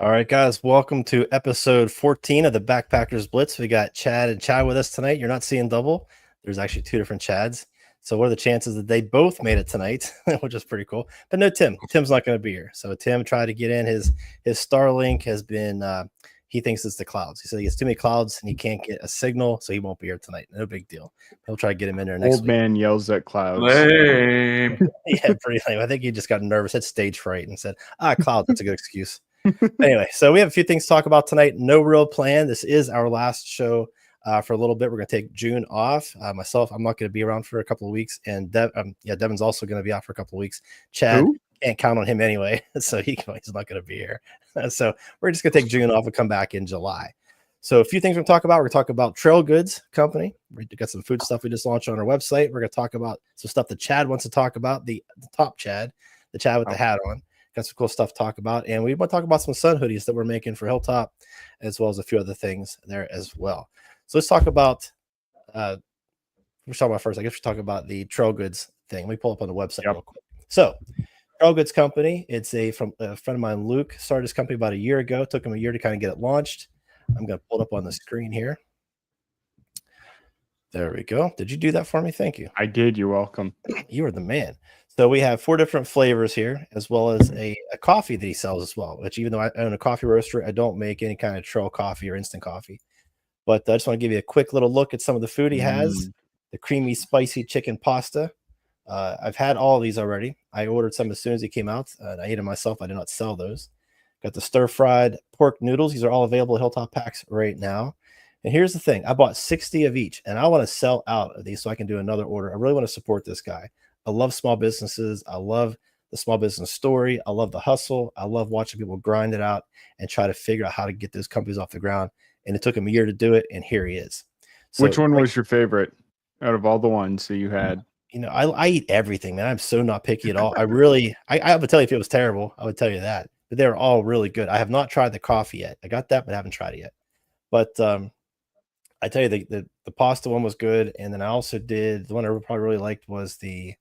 All right, guys, welcome to episode 14 of the Backpackers Blitz. We got Chad and Chad with us tonight. You're not seeing double. There's actually two different Chads. So what are the chances that they both made it tonight, which is pretty cool. But no Tim. Tim's not going to be here. So Tim tried to get in. His Starlink has been he thinks it's the clouds. He said he gets too many clouds and he can't get a signal, so he won't be here tonight. No big deal. He'll try to get him in there next Old week. man yells at clouds. Lame. Yeah, pretty lame. I think he just got nervous, had stage fright, and said, clouds, that's a good excuse. Anyway, so we have a few things to talk about tonight. No real plan. This is our last show for a little bit. We're going to take June off. Myself, I'm not going to be around for a couple of weeks, and Devin's also going to be out for a couple of weeks. Chad, can't count on him anyway, so he's not going to be here. So we're just going to take June off and come back in July. So a few things we're going to talk about. We're going to talk about Trail Goods Company. We got some food stuff we just launched on our website. We're going to talk about some stuff that Chad wants to talk about, the top Chad, the Chad with the hat on. Got some cool stuff to talk about, and we want to talk about some sun hoodies that we're making for Hilltop, as well as a few other things there as well. So let's talk about we're talking about first. I guess we're talking about the Trail Goods thing. Let me pull up on the website real quick. So Trail Goods Company, it's from a friend of mine, Luke, started this company about a year ago. It took him a year to kind of get it launched. I'm going to pull it up on the screen here. There we go. Did you do that for me? Thank you. I did. You're welcome. You are the man. So we have 4 different flavors here, as well as a coffee that he sells as well, which even though I own a coffee roaster, I don't make any kind of trail coffee or instant coffee. But I just want to give you a quick little look at some of the food he has. The creamy, spicy chicken pasta. I've had all of these already. I ordered some as soon as they came out. I ate them myself. I did not sell those. Got the stir-fried pork noodles. These are all available at Hilltop Packs right now. And here's the thing. I bought 60 of each, and I want to sell out of these so I can do another order. I really want to support this guy. I love small businesses. I love the small business story. I love the hustle. I love watching people grind it out and try to figure out how to get those companies off the ground. And it took him a year to do it, and here he is. So, which one was your favorite out of all the ones that you had? You know, I eat everything, man. I'm so not picky at all. I would tell you if it was terrible, I would tell you that. But they're all really good. I have not tried the coffee yet. I got that, but I haven't tried it yet. But I tell you, the pasta one was good. And then I also did, the one I probably really liked was the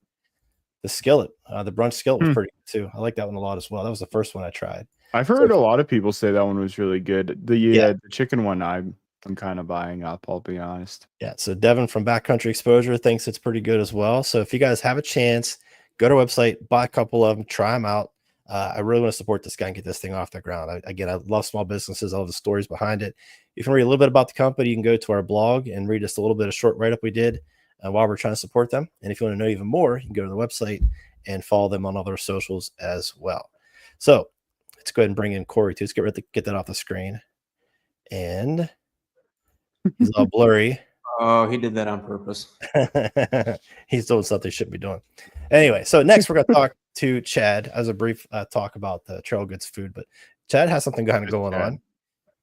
skillet. The brunch skillet was pretty good too. I like that one a lot as well. That was the first one I tried. I've heard a lot of people say that one was really good. The chicken one I'm kind of buying up, I'll be honest. Yeah, so Devin from Backcountry Exposure thinks it's pretty good as well. So if you guys have a chance, go to our website, buy a couple of them, try them out. I really want to support this guy and get this thing off the ground. I love small businesses. I love the stories behind it. If you can read a little bit about the company, you can go to our blog and read just a little bit of short write-up we did while we're trying to support them. And if you want to know even more, you can go to the website and follow them on other socials as well. So let's go ahead and bring in Corey too. Let's get that off the screen. And he's all blurry. Oh, he did that on purpose. He's doing something he shouldn't be doing. Anyway, so next we're going to talk to Chad as a brief talk about the Trail Goods food. But Chad has something kind of going on.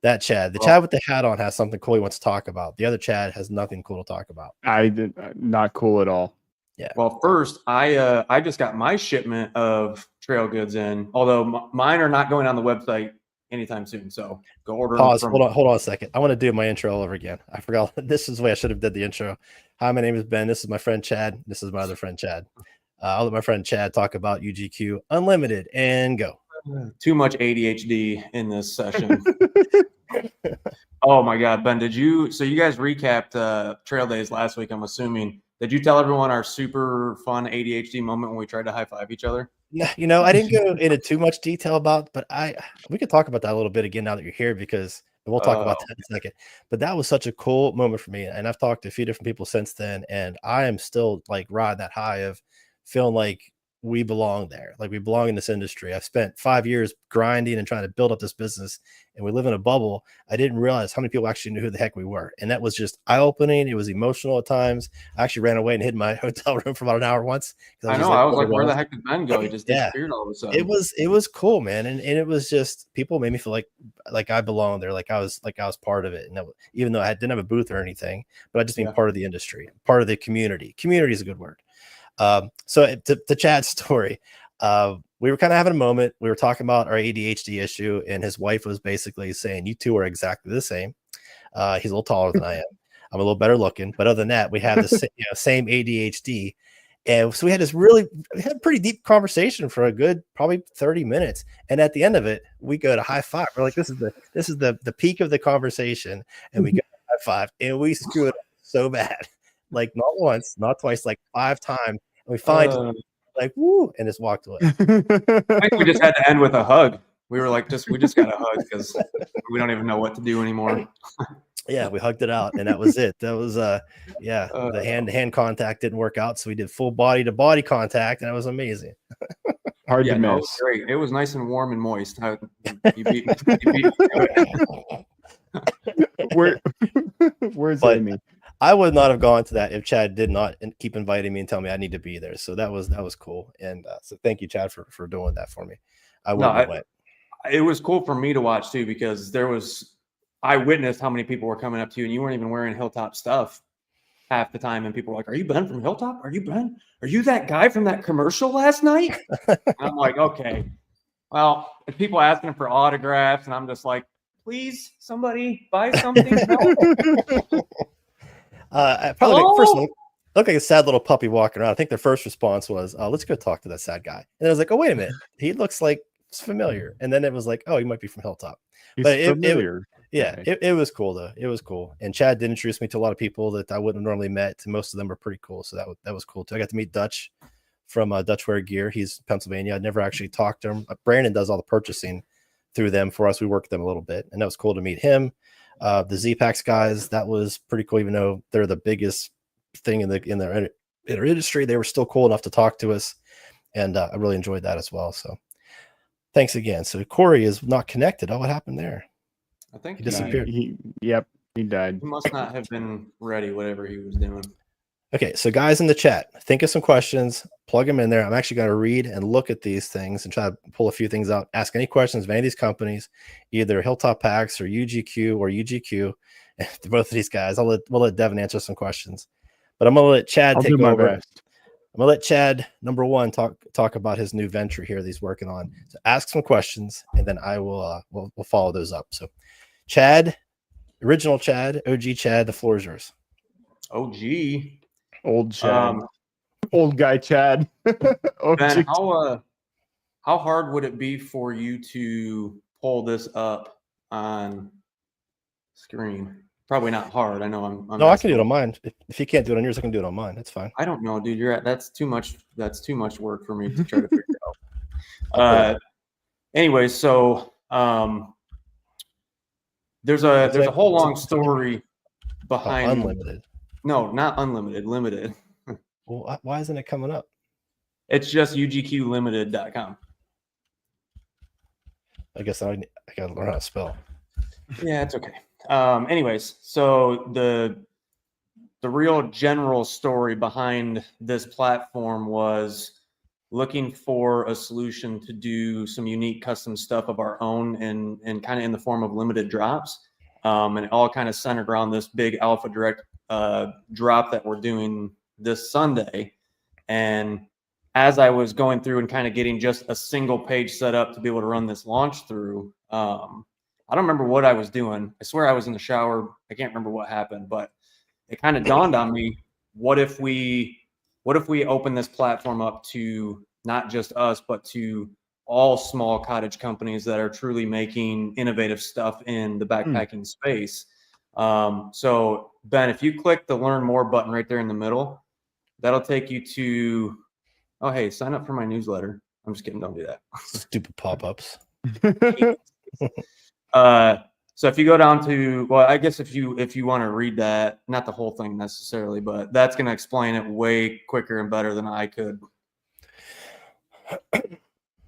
That Chad, the Chad with the hat on, has something cool he wants to talk about. The other Chad has nothing cool to talk about. Not cool at all. Yeah. Well, first, I just got my shipment of Trail Goods in, although mine are not going on the website anytime soon. So go order. Pause. Hold on a second. I want to do my intro all over again. I forgot. This is the way I should have did the intro. Hi, my name is Ben. This is my friend Chad. This is my other friend Chad. I'll let my friend Chad talk about UGQ Unlimited and go. Too much ADHD in this session. Oh my God, Ben, so you guys recapped Trail Days last week, I'm assuming. Did you tell everyone our super fun ADHD moment when we tried to high five each other? You know, I didn't go into too much detail about, but we could talk about that a little bit again now that you're here, because we'll talk about that in a second. But that was such a cool moment for me. And I've talked to a few different people since then, and I am still like riding that high of feeling like we belong there. Like we belong in this industry. I've spent 5 years grinding and trying to build up this business, and we live in a bubble. I didn't realize how many people actually knew who the heck we were. And that was just eye-opening. It was emotional at times. I actually ran away and hid in my hotel room for about an hour once. I was like, where the heck did Ben go? He just disappeared all of a sudden. It was cool, man. And it was just, people made me feel like I belonged there. Like I was part of it. And even though I didn't have a booth or anything, but I just being part of the industry, part of the community. Community is a good word. So to Chad's story, we were kind of having a moment. We were talking about our ADHD issue, and his wife was basically saying, you two are exactly the same. He's a little taller than I am. I'm a little better looking, but other than that, we have the same ADHD. And so we had a pretty deep conversation for a good probably 30 minutes. And at the end of it, we go to high five. We're like, this is the peak of the conversation. And we go to high five, and we screw it up so bad. Like not once, not twice, like 5 times. And we finally like woo, and just walked away. I think we just had to end with a hug. We were like, we just got a hug because we don't even know what to do anymore. Yeah, we hugged it out, and that was it. That was the hand contact didn't work out, so we did full body to body contact, and it was amazing. Hard to It miss. was great. It was nice and warm and moist. You beat me. Where's But Amy? I would not have gone to that if Chad did not keep inviting me and tell me I need to be there. So that was cool, and so thank you, Chad, for doing that for me. I wouldn't have went. It was cool for me to watch too, because I witnessed how many people were coming up to you, and you weren't even wearing Hilltop stuff half the time, and people were like, "Are you Ben from Hilltop? Are you Ben? Are you that guy from that commercial last night?" And I'm like, okay, well, if people asking for autographs, and I'm just like, please, somebody buy something. I probably first look like a sad little puppy walking around. I think their first response was, "Let's go talk to that sad guy." And I was like, "Oh, wait a minute, he looks like it's familiar." And then it was like, "Oh, he might be from Hilltop." But it was cool though. It was cool. And Chad did introduce me to a lot of people that I wouldn't have normally met. And most of them are pretty cool. So that was cool too. I got to meet Dutch from Dutch Wear Gear. He's Pennsylvania. I'd never actually talked to him. Brandon does all the purchasing through them for us. We worked with them a little bit, and that was cool to meet him. The Z-Packs guys, that was pretty cool. Even though they're the biggest thing in their industry, they were still cool enough to talk to us, and I really enjoyed that as well. So thanks again. So Corey is not connected. Oh, what happened there? I think he disappeared. He died. He must not have been ready, whatever he was doing. Okay, so guys in the chat, think of some questions, plug them in there. I'm actually going to read and look at these things and try to pull a few things out. Ask any questions of any of these companies, either Hilltop Packs or UGQ or UGQ. Both of these guys, we'll let Devin answer some questions, but I'm going to let Chad take over. Best. I'm going to let Chad, number one, talk about his new venture here that he's working on. So ask some questions, and then I will we'll follow those up. So Chad, original Chad, OG Chad, the floor is yours. OG. Old Chad. Old guy Chad. Ben, how hard would it be for you to pull this up on screen? Probably not hard. I know I'm no, I can do it on mine. If you can't do it on yours, I can do it on mine. That's fine. I don't know, dude. That's too much work for me to try to figure out. Anyways, so there's a whole long story behind unlimited. No, not unlimited, limited. Well, why isn't it coming up? It's just ugqlimited.com. I guess I gotta learn how to spell. Yeah, it's okay. Anyways, so the real general story behind this platform was looking for a solution to do some unique custom stuff of our own and kind of in the form of limited drops. And it all kind of centered around this big Alpha Direct drop that we're doing this Sunday. And as I was going through and kind of getting just a single page set up to be able to run this launch through, I don't remember what I was doing. I swear I was in the shower. I can't remember what happened, but it kind of dawned on me, what if we open this platform up to not just us, but to all small cottage companies that are truly making innovative stuff in the backpacking space. So Ben, if you click the learn more button right there in the middle, that'll take you to, oh, hey, sign up for my newsletter. I'm just kidding. Don't do that. Stupid pop-ups. So if you go down to, well, I guess if you want to read that, not the whole thing necessarily, but that's going to explain it way quicker and better than I could.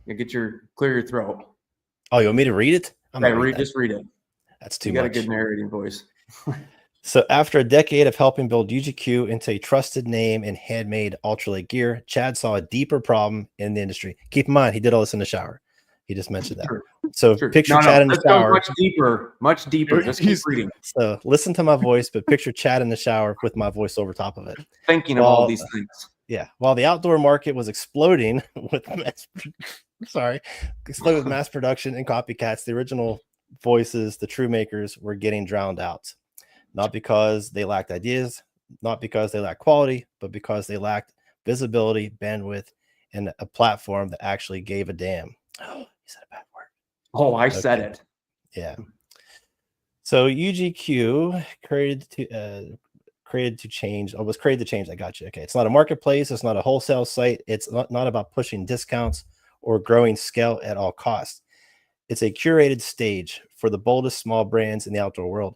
Clear your throat. Oh, you want me to read it? Just read it. That's too much. You got a good narrating voice. So after a decade of helping build UGQ into a trusted name in handmade ultralight gear, Chad saw a deeper problem in the industry. Keep in mind, he did all this in the shower. He just mentioned that. Sure. So picture Chad in the shower. Much deeper. Just keep reading. So listen to my voice, but picture Chad in the shower with my voice over top of it. Thinking of all these things. Yeah. While the outdoor market was exploding with mass production and copycats, the original voices, the true makers, were getting drowned out. Not because they lacked ideas, not because they lacked quality, but because they lacked visibility, bandwidth, and a platform that actually gave a damn. Oh, you said a bad word. Oh, I said it. Yeah. So UGQ created to change. Oh, was created to change. I got you. Okay. It's not a marketplace. It's not a wholesale site. It's not about pushing discounts or growing scale at all costs. It's a curated stage for the boldest small brands in the outdoor world.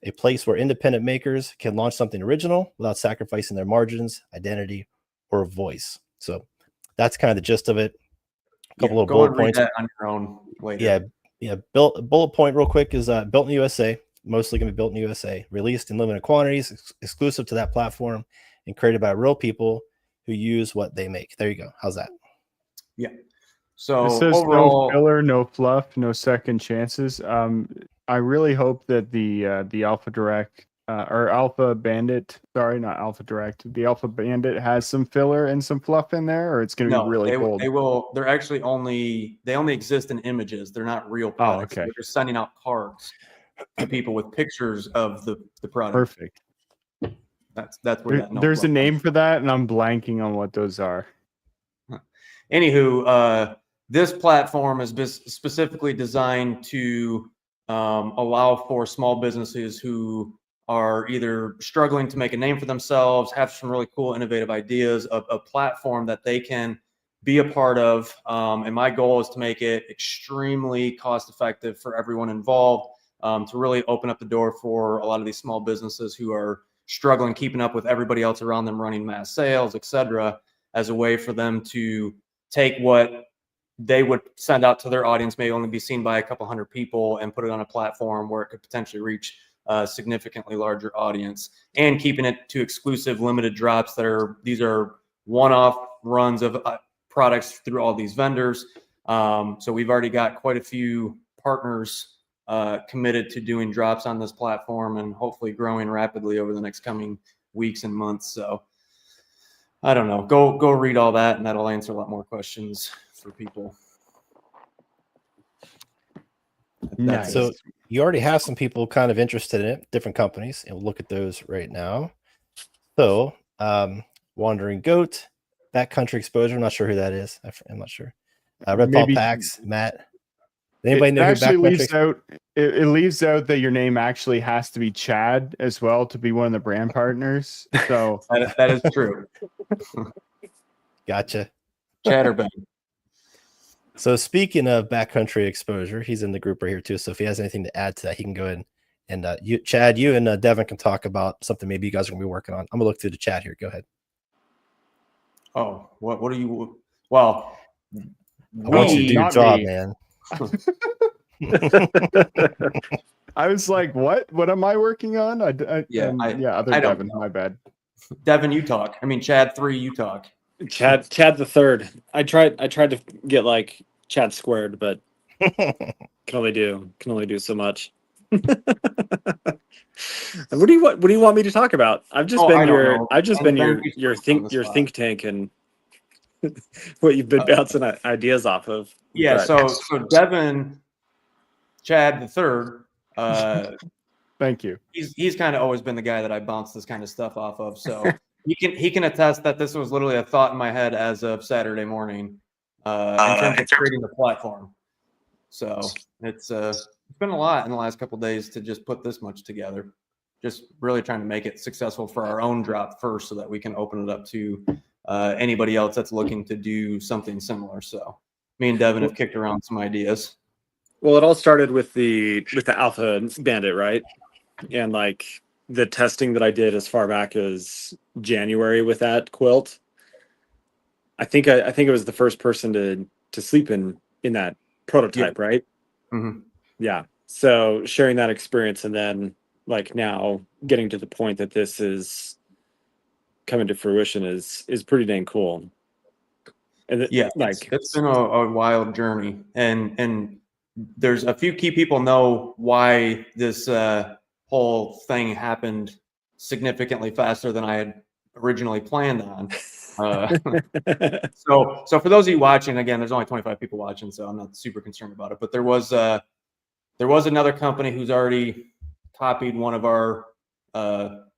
A place where independent makers can launch something original without sacrificing their margins, identity, or voice. So that's kind of the gist of it. A couple of bullet points on your own later. Yeah. Bullet point real quick is built in the USA. Mostly going to be built in the USA. Released in limited quantities, exclusive to that platform, and created by real people who use what they make. There you go. How's that? Yeah. So it says overall, no filler, no fluff, no second chances. I really hope that the Alpha Direct or Alpha Bandit, sorry, not Alpha Direct, the Alpha Bandit has some filler and some fluff in there, or it's going to be really bold. They will. They're actually only exist in images. They're not real products. Oh, okay. They're just sending out cards to people with pictures of the product. Perfect. That's where there's a name for that, and I'm blanking on what those are. Anywho, this platform is specifically designed to allow for small businesses who are either struggling to make a name for themselves, have some really cool, innovative ideas, a platform that they can be a part of. And my goal is to make it extremely cost effective for everyone involved, to really open up the door for a lot of these small businesses who are struggling keeping up with everybody else around them running mass sales, etc., as a way for them to take what they would send out to their audience, may only be seen by a couple hundred people, and put it on a platform where it could potentially reach a significantly larger audience, and keeping it to exclusive limited drops these are one-off runs of products through all these vendors. So we've already got quite a few partners committed to doing drops on this platform, and hopefully growing rapidly over the next coming weeks and months. So I don't know, go read all that, and that'll answer a lot more questions for people. Nice. So you already have some people kind of interested in it, different companies, and we'll look at those right now. So Wandering Goat, Backcountry Exposure, I'm not sure who that is. I'm not sure. Red Paw Packs, Matt. Anybody know who Backcountry? It leaves out that your name actually has to be Chad as well to be one of the brand partners. So that is true. Gotcha. Chatterbait. So speaking of Backcountry Exposure, he's in the group right here too. So if he has anything to add to that, he can go ahead and Chad, you and Devin can talk about something maybe you guys are gonna be working on. I'm gonna look through the chat here. Go ahead. Oh, what are you? Well, I want you to do your job, man. I was like, what? What am I working on? Other Devin, my bad. Devin, you talk. I mean, Chad 3, you talk. Chad the third. I tried to get like Chad squared, but can only do so much. What do you want me to talk about? I've just been your think tank and what you've been bouncing ideas off of. Yeah, so Devin, Chad the third, thank you. He's kind of always been the guy that I bounce this kind of stuff off of. So he can attest that this was literally a thought in my head as of Saturday morning, in terms of creating the platform. So it's been a lot in the last couple of days to just put this much together. Just really trying to make it successful for our own drop first, so that we can open it up to anybody else that's looking to do something similar. So me and Devin have kicked around some ideas. Well, it all started with the Alpha Bandit, right? And like the testing that I did as far back as January with that quilt. I think it was the first person to sleep in that prototype, right? Mm-hmm. Yeah. So sharing that experience, and then like now getting to the point that this is coming to fruition is pretty dang cool. And it's been a wild journey, and there's a few key people know why this whole thing happened significantly faster than I had originally planned on. So for those of you watching, again, there's only 25 people watching, so I'm not super concerned about it. But there was another company who's already copied one of our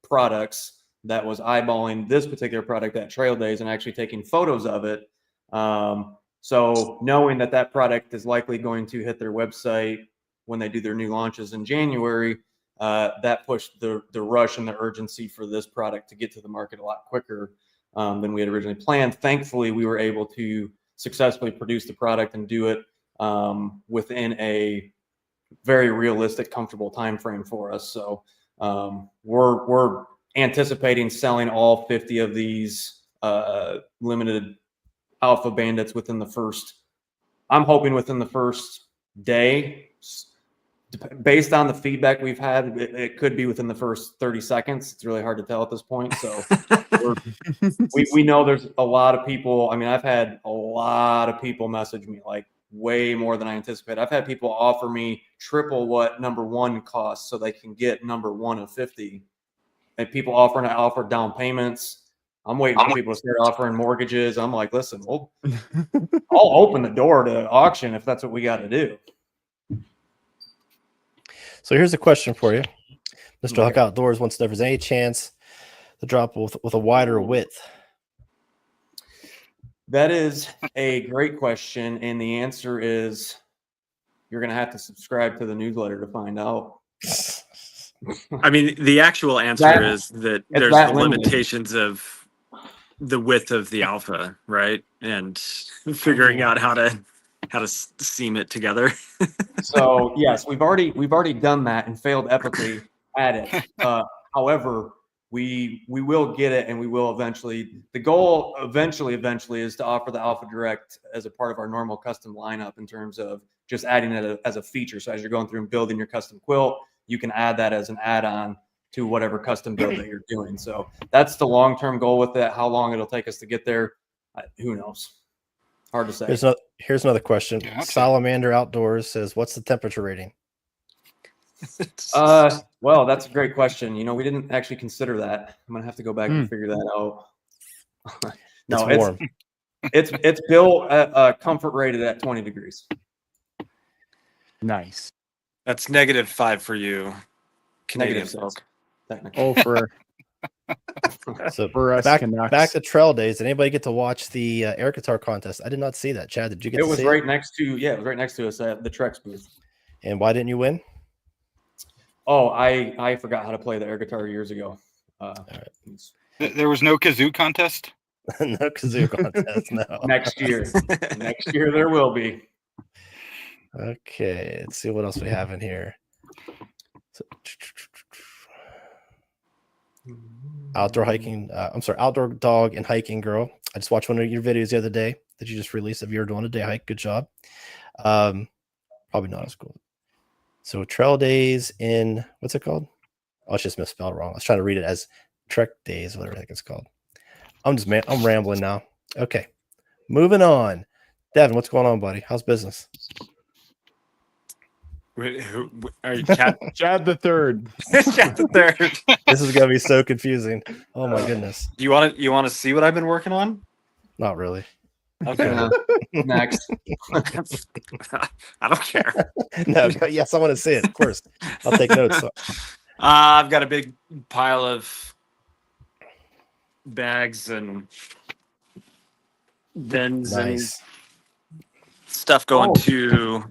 products that was eyeballing this particular product at Trail Days and actually taking photos of it. So knowing that that product is likely going to hit their website when they do their new launches in January, that pushed the rush and the urgency for this product to get to the market a lot quicker than we had originally planned. Thankfully, we were able to successfully produce the product and do it within a very realistic, comfortable time frame for us. So we're anticipating selling all 50 of these limited Alpha Bandits within the first, I'm hoping within the first day. Based on the feedback we've had, it could be within the first 30 seconds. It's really hard to tell at this point. So we know there's a lot of people. I mean, I've had a lot of people message me, like way more than I anticipated. I've had people offer me triple what number one costs so they can get number one of 50. And people offer down payments. I'm waiting for people to start offering mortgages. I'm like, listen, I'll open the door to auction if that's what we got to do. So here's a question for you. Mr. Huck Outdoors wants to know if there's any chance to drop with a wider width. That is a great question. And the answer is you're going to have to subscribe to the newsletter to find out. I mean, the actual answer is that there's the limitations of the width of the Alpha, right? And figuring out how to seam it together. So yes, we've already done that and failed epically at it. However, we will get it, and we will eventually. The goal eventually is to offer the Alpha Direct as a part of our normal custom lineup in terms of just adding it as a feature. So as you're going through and building your custom quilt, you can add that as an add-on to whatever custom build that you're doing. So that's the long-term goal with it. How long it'll take us to get there, who knows? Hard to say. Here's another question. Gotcha. Salamander Outdoors says, what's the temperature rating? Well, that's a great question. You know, we didn't actually consider that. I'm gonna have to go back and figure that out. No, it's warm. It's built at comfort rated at 20 degrees. Nice. That's -5 for you, Canadian folk. Oh, for so for us back to Trail Days. Did anybody get to watch the air guitar contest? I did not see that. Chad, did you get? It was right next to us at the Trex booth. And why didn't you win? Oh, I forgot how to play the air guitar years ago. There was no kazoo contest. No kazoo contest. No. Next year there will be. Okay, let's see what else we have in here. So, outdoor dog and hiking girl. I just watched one of your videos the other day that you just released of you doing a day hike. Good job. Probably not as cool. So Trail Days in, what's it called? Oh, it's just misspelled wrong. I was trying to read it as Trek Days, whatever I think it's called. I'm rambling now. Okay, moving on. Devin, what's going on, buddy? How's business? Wait, who are you? Chad the third. Chad the third. This is gonna be so confusing. Oh my goodness. You want to see what I've been working on? Not really. Okay. Next. I don't care. No. Yes, I want to see it. Of course, I'll take notes. I've got a big pile of bags and bins and stuff going to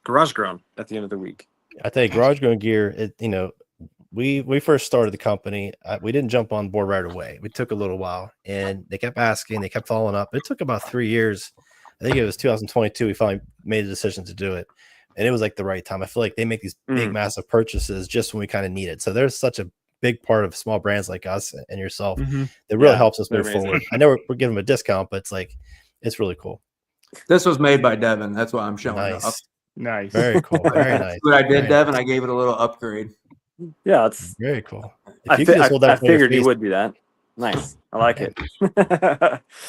Garage Grown at the end of the week. I tell you, Garage Grown gear. We first started the company. We didn't jump on board right away. We took a little while, and they kept asking. They kept following up. It took about 3 years. I think it was 2022. We finally made a decision to do it, and it was like the right time. I feel like they make these big, massive purchases just when we kind of need it. So there's such a big part of small brands like us and yourself that really helps us move forward. I know we're giving them a discount, but it's really cool. This was made by Devin. That's why I'm showing up. Nice. Very cool. Very nice. What I did, Devin, I gave it a little upgrade. Yeah, it's very cool. I figured you would do that. Nice. I like it.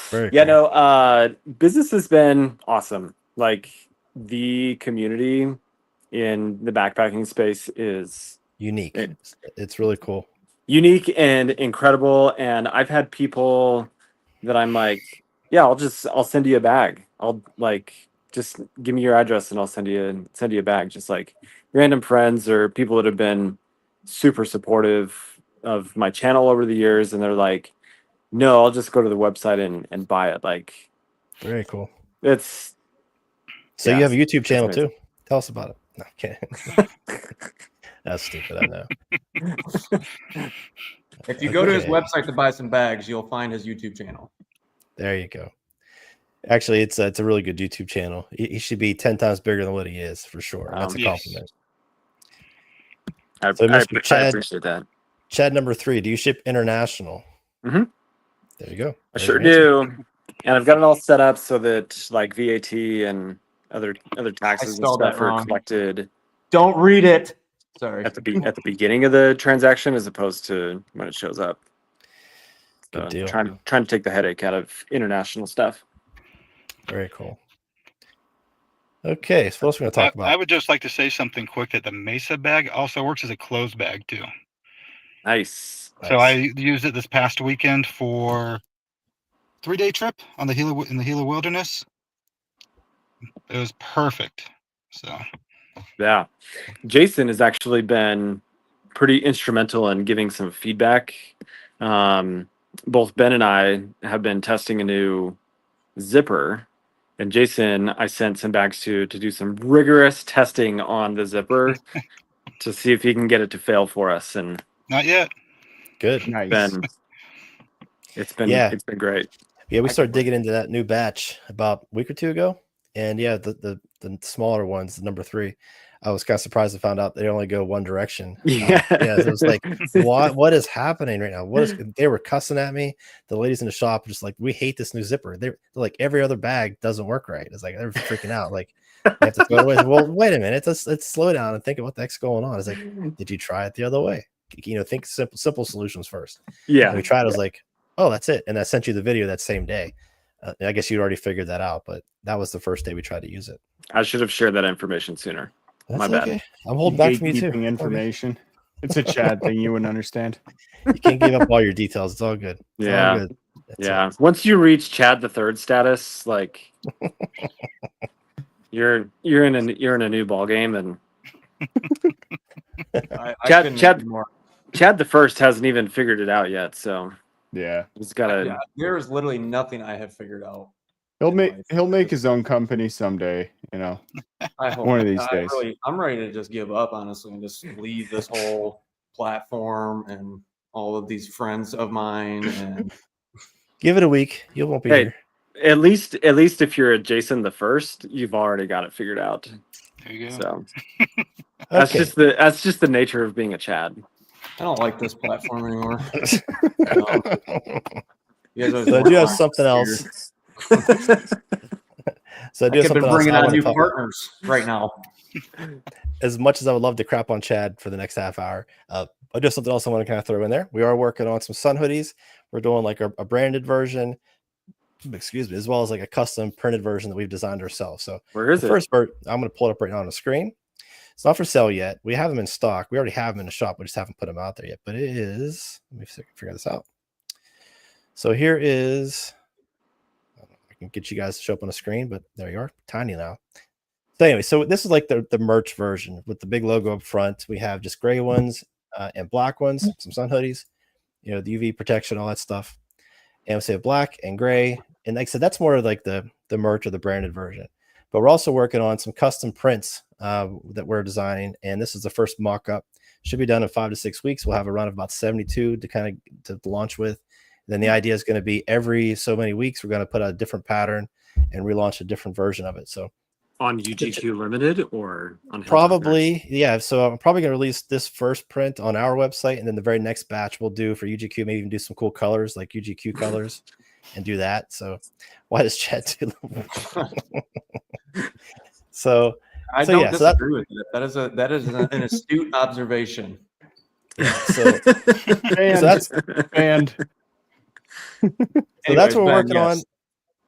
Very yeah, cool. no, business has been awesome. Like the community in the backpacking space is unique. It's really cool. Unique and incredible. And I've had people that I'm like, yeah, I'll send you a bag. I'll just give me your address and I'll send you a bag. Just like random friends or people that have been super supportive of my channel over the years, and they're like, no, I'll just go to the website and buy it. Like, Very cool. it's So you have a YouTube it's channel amazing. too. Tell us about it. No, I'm kidding. That's stupid. I know. If you go to his Okay. website to buy some bags, you'll find his YouTube channel. There you go. Actually, it's a really good YouTube channel. He should be 10 times bigger than what he is for sure. And that's a Yes. compliment. I, So, I, Mr. I Chad, appreciate that. Chad number 3, do you ship international? Mhm. There you go. I There's sure your answer. do, and I've got it all set up so that like VAT and other taxes and spelled that stuff are wrong. collected Don't read it. Sorry. at the beginning of the transaction as opposed to when it shows up. Good So deal. trying to take the headache out of international stuff. Very cool. Okay, so what else are we going to talk about? I would just like to say something quick that the Mesa bag also works as a closed bag too. Nice. So I used it this past weekend for 3-day trip on the Gila Wilderness. It was perfect. So Yeah. Jason has actually been pretty instrumental in giving some feedback. Both Ben and I have been testing a new zipper, and Jason, I sent some bags to do some rigorous testing on the zipper to see if he can get it to fail for us. And not yet. Good. Nice. it's been Yeah. it's been great. Yeah, we started digging into that new batch about a week or two ago. And yeah, the smaller ones, the number 3, I was kind of surprised to find out they only go one direction. Yeah. Yeah, so it was like, what is happening right now? They were cussing at me. The ladies in the shop were just like, we hate this new zipper. They're like, every other bag doesn't work right. It's like they're freaking out. Like, you have to throw it away. Well, wait a minute. Let's slow down and think of what the heck's going on. It's like, did you try it the other way? Think simple solutions first. Yeah. And we tried. I was like, oh, that's it. And I sent you the video that same day. I guess you'd already figured that out, but that was the first day we tried to use it. I should have shared that information sooner. That's My bad. okay. I'm holding back from you too. Gatekeeping information. It's a Chad thing. You wouldn't understand. You can't give up all your details. It's all good. It's Yeah. all good. That's Yeah. it. Once you reach Chad the Third status, like you're in a new ball game, and I Chad- couldn't Chad- agree more. Chad the First hasn't even figured it out yet. So Yeah. he's got to. Yeah, there is literally nothing I have figured out. He'll make his own company someday, you know. I hope One of these I days. I'm ready to just give up, honestly, and just leave this whole platform and all of these friends of mine. And Give it a week. You won't be Hey. here. At least if you're a Jason the First, you've already got it figured out. There you go. So that's Okay. just the nature of being a Chad. I don't like this platform anymore. You guys always So I work do have on something it. else. So I do I have could something be else. bringing I on wanna new talk- partners right now. As much as I would love to crap on Chad for the next half hour, I do have something else I want to kind of throw in there. We are working on some sun hoodies. We're doing like a branded version, excuse me, as well as like a custom printed version that we've designed ourselves. So Where is the it? first part, I'm going to pull it up right now on the screen. It's not for sale yet. We have them in stock. We already have them in the shop. We just haven't put them out there yet. But it is. Let me see if I can figure this out. So here is. I can get you guys to show up on the screen, but there you are, tiny now. So anyway, so this is like the merch version with the big logo up front. We have just gray ones and black ones, some sun hoodies, you know, the UV protection, all that stuff. And we say black and gray. And like I said, that's more of like the merch or the branded version. But we're also working on some custom prints that we're designing. And this is the first mock-up. Should be done in 5 to 6 weeks. We'll have a run of about 72 to kind of to launch with. And then the idea is going to be every so many weeks, we're going to put out a different pattern and relaunch a different version of it. So On UGQ Limited or on probably, yeah. So I'm probably going to release this first print on our website, and then the very next batch we'll do for UGQ, maybe even do some cool colors like UGQ colors and do that. So why does Chad do So I So, don't yeah, so that- disagree with it. That is an astute observation. so, And that's and so that's what we're Ben, working yes. on.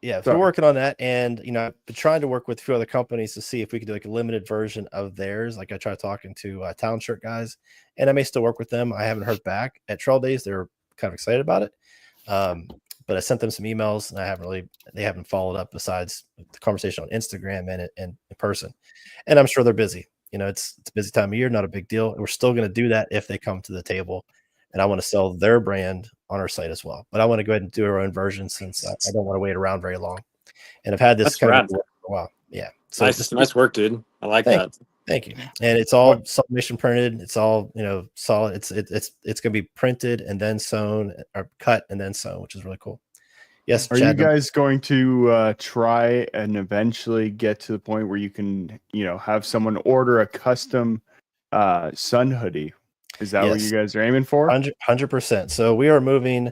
Yeah, so Sorry. we're working on that, and you know, I've been trying to work with a few other companies to see if we could do like a limited version of theirs. Like I tried talking to Town Shirt guys, and I may still work with them. I haven't heard back at Trail Days; they're kind of excited about it, but I sent them some emails, and they haven't followed up besides the conversation on Instagram and in person. And I'm sure they're busy. You know, it's a busy time of year, not a big deal. We're still going to do that if they come to the table and I want to sell their brand on our site as well. But I want to go ahead and do our own version since I don't want to wait around very long. And I've had this That's kind rad. of for a while. Yeah. So Nice work, dude. I like that. Thank you. And it's all submission printed. It's all, solid. It's gonna be printed and then sewn, or cut and then sewn, which is really cool. Yes. Are Chad, you guys going to try and eventually get to the point where you can, have someone order a custom sun hoodie? Is that what you guys are aiming for? 100%. So we are moving.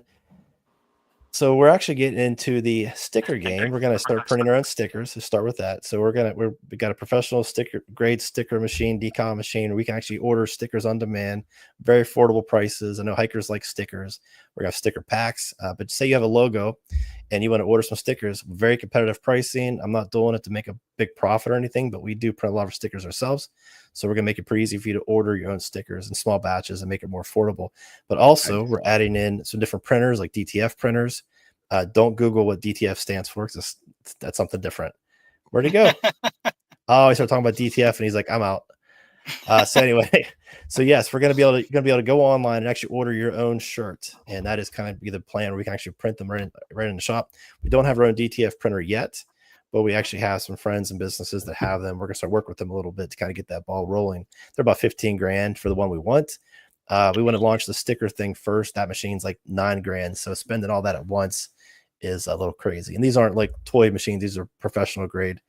So we're actually getting into the sticker game. We're going to start printing our own stickers. To start with that. So we got a professional grade sticker machine, decal machine. We can actually order stickers on demand, very affordable prices. I know hikers like stickers. We're going to have sticker packs. But say you have a logo and you want to order some stickers, very competitive pricing. I'm not doing it to make a big profit or anything, but we do print a lot of stickers ourselves. So we're going to make it pretty easy for you to order your own stickers in small batches and make it more affordable. But also we're adding in some different printers like DTF printers. Don't Google what DTF stands for, because that's something different. Where'd he go? Oh, he started talking about DTF and he's like, I'm out. So anyway, so yes, we're going to be able to go online and actually order your own shirt. And that is kind of be the plan where we can actually print them right in the shop. We don't have our own DTF printer yet, but we actually have some friends and businesses that have them. We're going to start working with them a little bit to kind of get that ball rolling. They're about 15 grand for the one we want. We want to launch the sticker thing first. That machine's like 9 grand. So spending all that at once is a little crazy. And these aren't like toy machines. These are professional grade,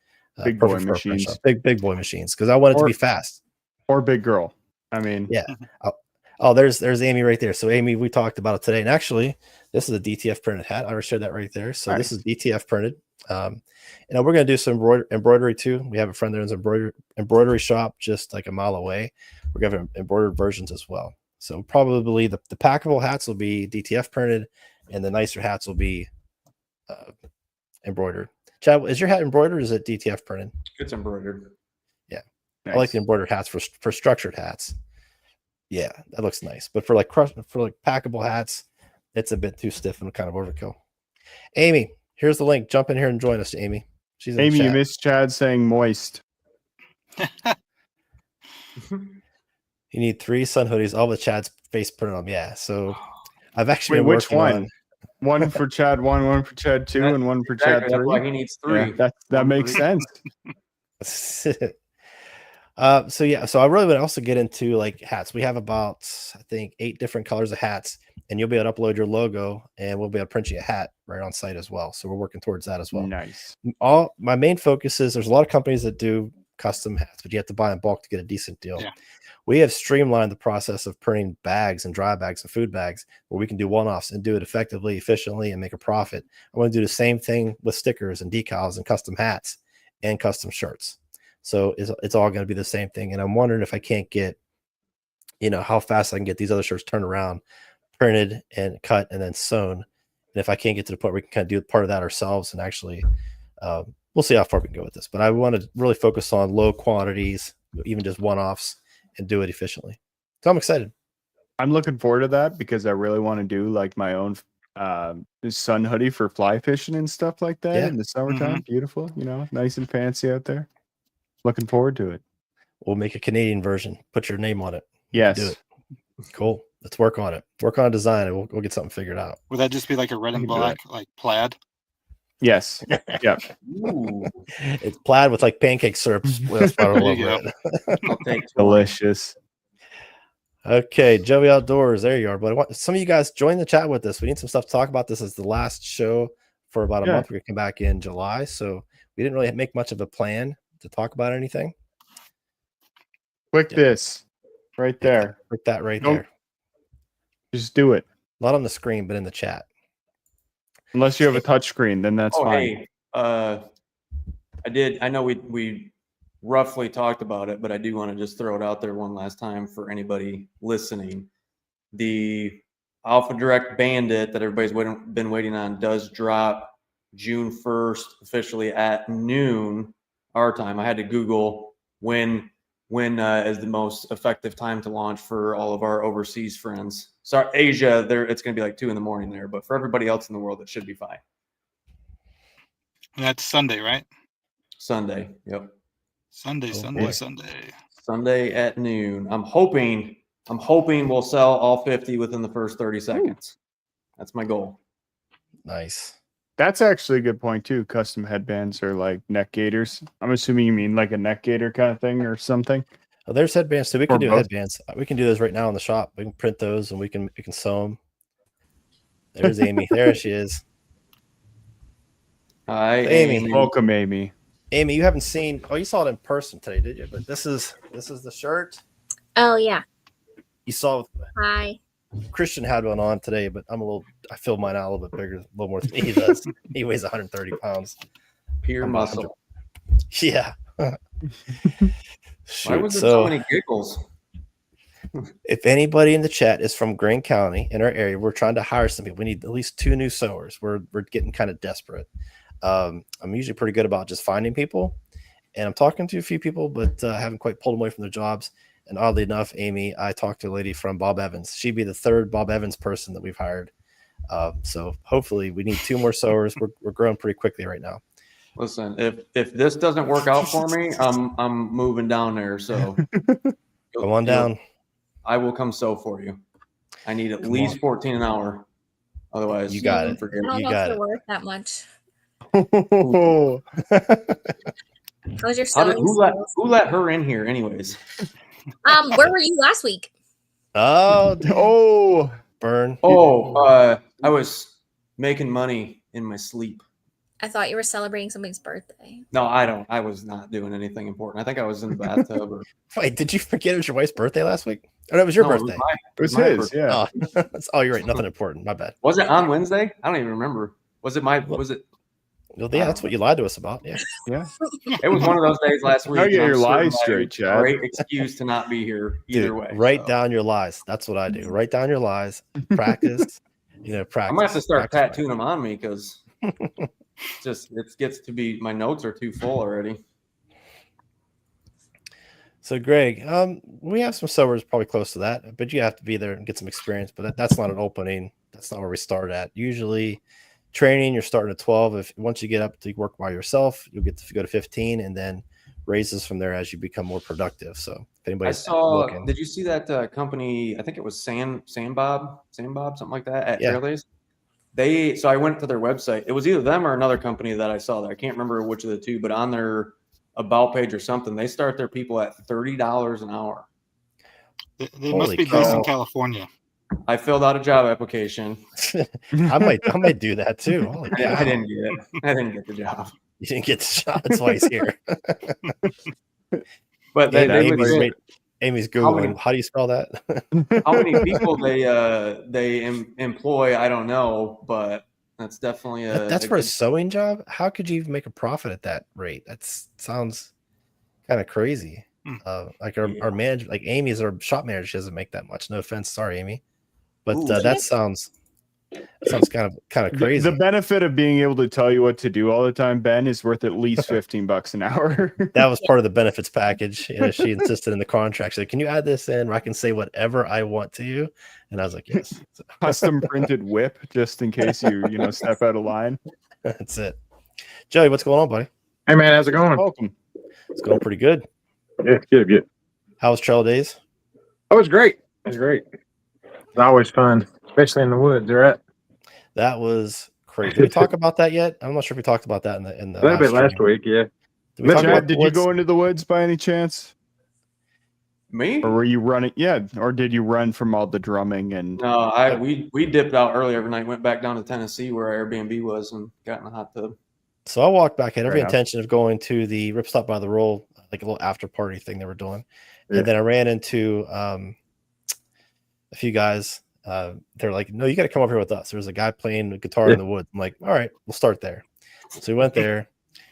big boy machines, big boy machines. Cause I want it to be fast. Or big girl. I mean, yeah. Oh, there's Amy right there. So Amy, we talked about it today. And actually this is a DTF printed hat. I already showed that right there. So This is DTF printed. And we're going to do some embroidery too. We have a friend that owns an embroidery shop just like a mile away. We're going to have embroidered versions as well. So probably the packable hats will be DTF printed and the nicer hats will be embroidered. Chad, is your hat embroidered or is it DTF printed? It's embroidered. Yeah. Nice. I like the embroidered hats for structured hats. Yeah, that looks nice. But for packable hats, it's a bit too stiff and kind of overkill. Amy, here's the link. Jump in here and join us, Amy. She's in Amy, the chat. You missed Chad saying moist. You need 3 sun hoodies, all with Chad's face printed on them. Yeah. So I've actually been which working one? One for Chad 1, one for Chad 2, and one for Chad 3. That's why he needs 3. Yeah, that makes sense. So I really would also get into like hats. We have about, I think, 8 different colors of hats, and you'll be able to upload your logo and we'll be able to print you a hat right on site as well. So we're working towards that as well. Nice. My main focus is there's a lot of companies that do custom hats, but you have to buy in bulk to get a decent deal. Yeah. We have streamlined the process of printing bags and dry bags and food bags where we can do one-offs and do it effectively, efficiently, and make a profit. I want to do the same thing with stickers and decals and custom hats and custom shirts. So it's all going to be the same thing. And I'm wondering if I can't get, how fast I can get these other shirts turned around, printed and cut and then sewn. And if I can't get to the point where we can kind of do part of that ourselves and actually, we'll see how far we can go with this. But I want to really focus on low quantities, even just one-offs, and do it efficiently. So I'm excited. I'm looking forward to that because I really want to do like my own sun hoodie for fly fishing and stuff like that in the summertime. Beautiful, nice and fancy out there. Looking forward to it. We'll make a Canadian version. Put your name on it. Yes. Do it. Cool. Let's work on it. Work on a design and we'll get something figured out. Would that just be like a red and black, like plaid? Yes. Yeah. It's plaid with like pancake syrup. Delicious. Okay, Joey Outdoors. There you are. But I want some of you guys join the chat with us. We need some stuff to talk about. This is the last show for about a month. We're gonna come back in July, so we didn't really make much of a plan to talk about anything. Click this right there. Click that right there. Just do it. Not on the screen, but in the chat. Unless you have a touch screen, then that's fine. Hey, I know we roughly talked about it, but I do want to just throw it out there one last time for anybody listening. The Alpha Direct Bandit that everybody's been waiting on does drop June 1st officially at noon our time. I had to Google when is the most effective time to launch for all of our overseas friends. Sorry, Asia, it's going to be like 2 a.m. there, but for everybody else in the world, it should be fine. And that's Sunday, right? Sunday. Yep. Sunday at noon. I'm hoping I'm hoping we'll sell all 50 within the first 30 seconds. That's my goal. Nice. That's actually a good point too. Custom headbands are like neck gaiters. I'm assuming you mean like a neck gaiter kind of thing or something. Oh, there's headbands too. We can Or do both. headbands. We can do those right now in the shop. We can print those and we can sew them. There's Amy. There she is. Hi, Amy. Welcome, Amy. Amy, you haven't seen. Oh, you saw it in person today, did you? But this is the shirt. Oh yeah. You saw Hi. Christian had one on today, but I feel mine out a little bit bigger, a little more than he does. He weighs 130 pounds. Pure muscle. Yeah. Why Shoot, was there so many giggles? if anybody in the chat is from Greene County in our area, we're trying to hire some people. We need at least 2 new sewers. We're getting kind of desperate. I'm usually pretty good about just finding people, and I'm talking to a few people, but I haven't quite pulled them away from their jobs. And oddly enough, Amy, I talked to a lady from Bob Evans. She'd be the 3rd Bob Evans person that we've hired. So hopefully we need 2 more sewers. We're growing pretty quickly right now. Listen, if this doesn't work out for me, I'm moving down there. So Come on down. I will come sew for you. I need at least 14 an hour. Otherwise, You got it. forget I don't You know got if it. you're worth that much. Oh, How's your How did, sewing skills? who let her in here, anyways? Where were you last week? Oh, oh, burn. Oh, I was making money in my sleep. I thought you were celebrating somebody's birthday. No, I don't. I was not doing anything important. I think I was in the bathtub. Or, Wait, did you forget it was your wife's birthday last week? Oh, no, it was your No, birthday. it was my his. birthday. Yeah. Oh, you're right. Nothing important. My bad. Was it on Wednesday? I don't even remember. Was it my? Was it? Well, yeah, that's what you lied to us about. Yeah. Yeah. It was one of those days last week. Now get and I'm your certain lies I straight, had a Chad. Great excuse to not be here either Dude, way. write so. down your lies. That's what I do. Write down your lies. Practice. Practice. I'm gonna have to start practice. tattooing them on me because it gets to be my notes are too full already. So, Greg, we have some sewers probably close to that, but you have to be there and get some experience. But that's not an opening. That's not where we start at. Usually, training, you're starting at 12. Once you get up to work by yourself, you'll get to go to 15, and then raises from there as you become more productive. So, if anybody's looking, Did you see that company? I think it was Sandbob, something like that at Yeah. Trail Days. So I went to their website. It was either them or another company that I saw there. I can't remember which of the two, but on their about page or something, they start their people at $30 an hour. They must be based in California. I filled out a job application. I might do that too. Holy I cow. didn't get it. I didn't get the job. You didn't get the shot. That's why he's here. But Amy's How Googling. many- How do you spell that? how many people they employ, I don't know, but that's definitely That's for a sewing job. How could you even make a profit at that rate? That sounds kind of crazy. Like our manager, like Amy's our shop manager, she doesn't make that much. No offense, sorry, Amy, but Ooh. that sounds kind of crazy. The benefit of being able to tell you what to do all the time, Ben, is worth at least $15 an hour. That was part of the benefits package. She insisted in the contract. She said, "Can you add this in where I can say whatever I want to you?" And I was like, "Yes." So, Custom printed whip, just in case you step out of line. that's it. Joey, what's going on, buddy? Hey man, how's it going? Welcome. It's going pretty good. Yeah, good. How was Trail Days? Oh, it was great. It's always fun, especially in the woods, right? That was crazy. Did we talk about that yet? I'm not sure if we talked about that in the A little bit last stream. week, yeah. Did we talk about Chad, did you woods? go into the woods by any chance? Me? Or were you running? Yeah. Or did you run from all the drumming and No, we dipped out early every night, went back down to Tennessee where our Airbnb was, and got in the hot tub. So I walked back, had every Fair enough. intention of going to the Ripstop by the Roll, like a little after party thing they were doing. Yeah. And then I ran into a few guys. They're like, "No, you got to come over here with us." There was a guy playing a guitar in the woods. I'm like, "All right, we'll start there." So we went there,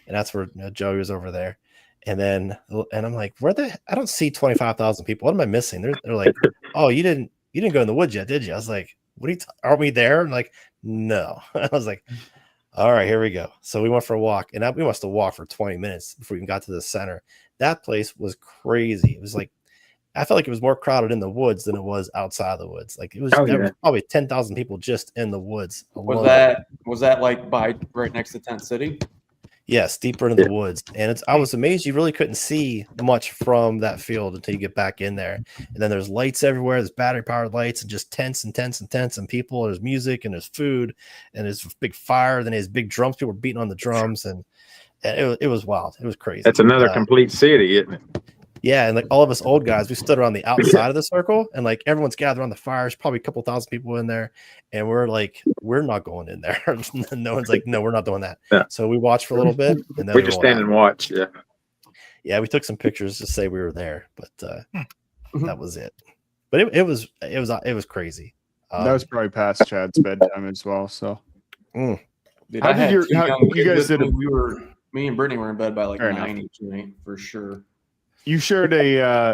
and that's where Joey was over there. And I'm like, I don't see 25,000 people. What am I missing? They're like, "Oh, you didn't go in the woods yet, did you?" I was like, "What are you? Are we there?" And like, no. I was like, all right, here we go. So we went for a walk, and we must have walked for 20 minutes before we even got to the center. That place was crazy. It was like, I felt like it was more crowded in the woods than it was outside of the woods. Like there was probably 10,000 people just in the woods alone. Was that like right next to Tent City? Yes, deeper into the woods. And I was amazed you really couldn't see much from that field until you get back in there. And then there's lights everywhere, there's battery powered lights and just tents and tents and tents and people, and there's music and there's food and there's big fire, then there's big drums, people were beating on the drums, and it was wild. It was crazy. That's another complete city, isn't it? Yeah, and like all of us old guys, we stood around the outside of the circle, and like everyone's gathered on the fires, probably a couple thousand people in there, and we're like, we're not going in there. No one's like, no, we're not doing that. Yeah. So we watched for a little bit, and then We just stand and watch. Yeah. Yeah, we took some pictures to say we were there, but that was it. But it was crazy. That was probably past Chad's bedtime as well. So, Dude, How I did had your- two how- young you kids guys with did me. Me and Brittany were in bed by like Fair 9 each night for sure. you shared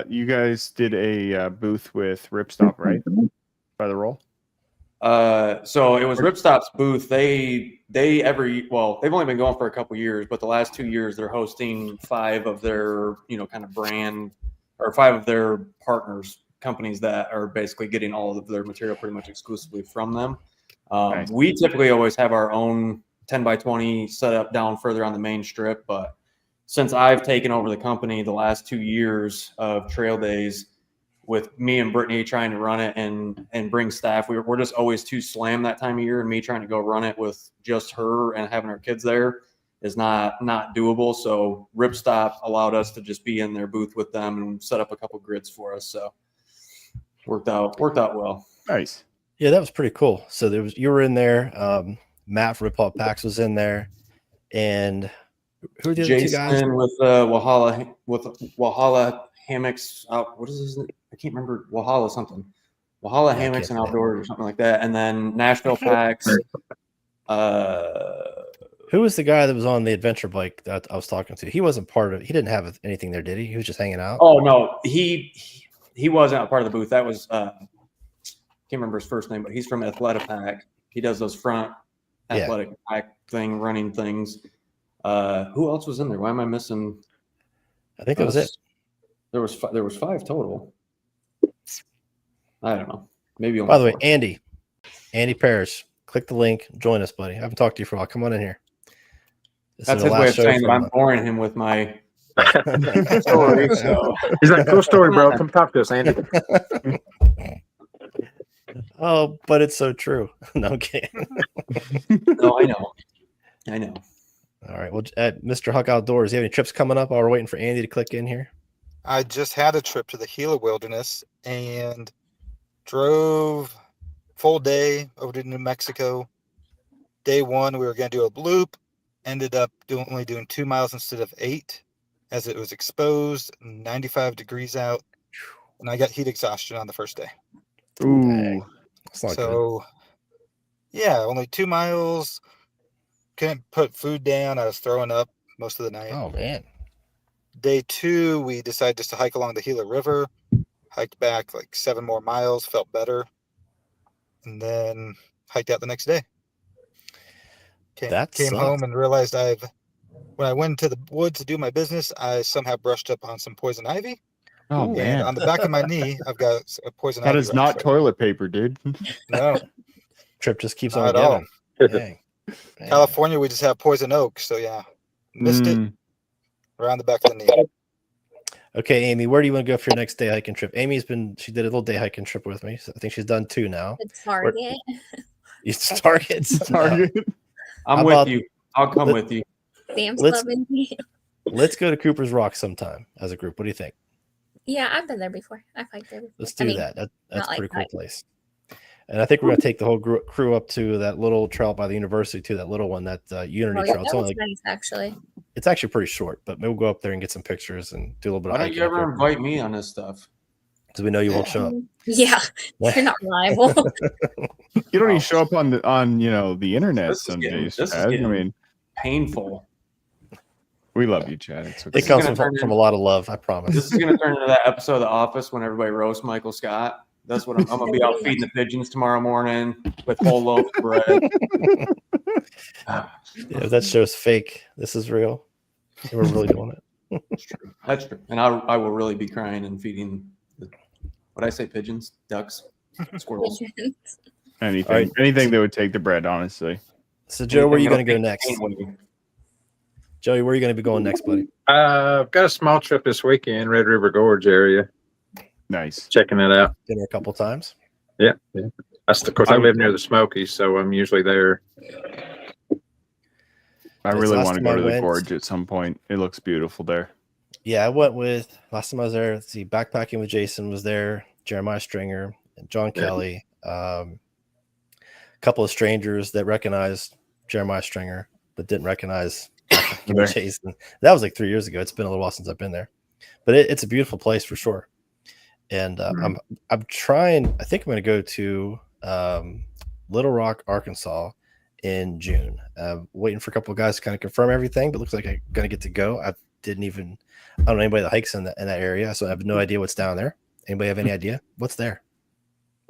you guys did a booth with Ripstop, right? By the roll. So it was Ripstop's booth. They've only been going for a couple years, but the last 2 years they're hosting 5 of their, kind of brand, or 5 of their partners, companies that are basically getting all of their material pretty much exclusively from them. Nice. We typically always have our own 10 by 20 set up down further on the main strip, but since I've taken over the company the last 2 years of trail days, with me and Brittany trying to run it and bring staff, we're just always too slammed that time of year, and me trying to go run it with just her and having our kids there is not doable. So Ripstop allowed us to just be in their booth with them and set up a couple grids for us. So worked out well. Nice. Yeah, that was pretty cool. So you were in there. Matt from Rip Hop Packs was in there, and who are the other two guys? Jason with Walhalla Hammocks. What is his name? I can't remember. Walhalla something. Walhalla Hammocks and Outdoors or something like that. And then Nashville Packs. Who was the guy that was on the adventure bike that I was talking to? He wasn't part of it. He didn't have anything there, did he? He was just hanging out. Oh no, he wasn't a part of the booth. That was can't remember his first name, but he's from Athletic Pack. He does those front athletic pack thing, running things. Who else was in there? Why am I missing? I think that was it. There was 5 total. I don't know. Maybe. By the way, Andy Parrish, click the link, join us, buddy. I haven't talked to you for a while. Come on in here. That's his way of saying that I'm boring him with my story. So He's like, cool story, bro. Come talk to us, Andy. Oh, but it's so true. No, I'm kidding. No, I know. All right. Well, Mr. Huck Outdoors, you have any trips coming up while we're waiting for Andy to click in here? I just had a trip to the Gila Wilderness and drove full day over to New Mexico. Day 1, we were going to do a loop. Ended up only doing 2 miles instead of 8, as it was exposed, 95 degrees out, and I got heat exhaustion on the first day. Ooh. That's not good. So, yeah, only 2 miles. Couldn't put food down. I was throwing up most of the night. Oh, man. Day 2, we decided just to hike along the Gila River. Hiked back like 7 more miles, felt better, and then hiked out the next day. Came home and realized when I went into the woods to do my business, I somehow brushed up on some poison ivy. Oh, And man. on the back of my knee, I've got a poison ivy. That is not toilet paper, dude. No, Trip just keeps not on at all. giving. Dang. Man. California, we just have poison oak. So, yeah, missed it around the back of the knee. Okay, Amy, where do you want to go for your next day hiking trip? She did a little day hiking trip with me. So I think she's done 2 now. It's Target. It's Target. Target. I'm with you. I'll come with you. Sam's Let's- Club and me. Let's go to Cooper's Rock sometime as a group. What do you think? Yeah, I've been there before. I've hiked there before. Let's do that. That's not a pretty like cool that. place. And I think we're going to take the whole crew up to that little trail by the university too, that little one, that Unity Oh, yeah, Trail. It's that only was nice, actually. it's actually pretty short, but maybe we'll go up there and get some pictures and do a little bit Why of don't hiking. you ever invite me on this stuff? Because we know you won't show up. Yeah, you're not reliable. You don't even show up on the internet This is some getting- days, this is Chad. I getting- mean, Painful. we love you, Chad. It's okay. It comes gonna turn from a lot of love, I promise. This is going to turn into that episode of The Office when everybody roasts Michael Scott. That's what I'm going to be out feeding the pigeons tomorrow morning with whole loaf of bread. If that show's fake, this is real. And we're really doing it. That's true. And I will really be crying and feeding what I say, pigeons, ducks, squirrels. Anything, All right. anything that would take the bread, honestly. So, Joe, where are you going to go next? Joey, where are you going to be going next, buddy? I've got a small trip this weekend, Red River Gorge area. Nice. Checking it out. Dinner a couple times. Yeah. Of course, I live near the Smokies, so I'm usually there. I It's really last want to time I go to the went- gorge at some point. It looks beautiful there. Yeah, I went with last time I was there. Let's see, backpacking with Jason was there, Jeremiah Stringer, and John Kelly. A couple of strangers that recognized Jeremiah Stringer but didn't recognize backpacking with Jason. That was like 3 years ago. It's been a little while since I've been there, but it's a beautiful place for sure. And I'm trying. I think I'm going to go to Little Rock, Arkansas in June. Waiting for a couple of guys to kind of confirm everything, but looks like I'm going to get to go. I don't know anybody that hikes in that area, so I have no idea what's down there. Anybody have any idea what's there?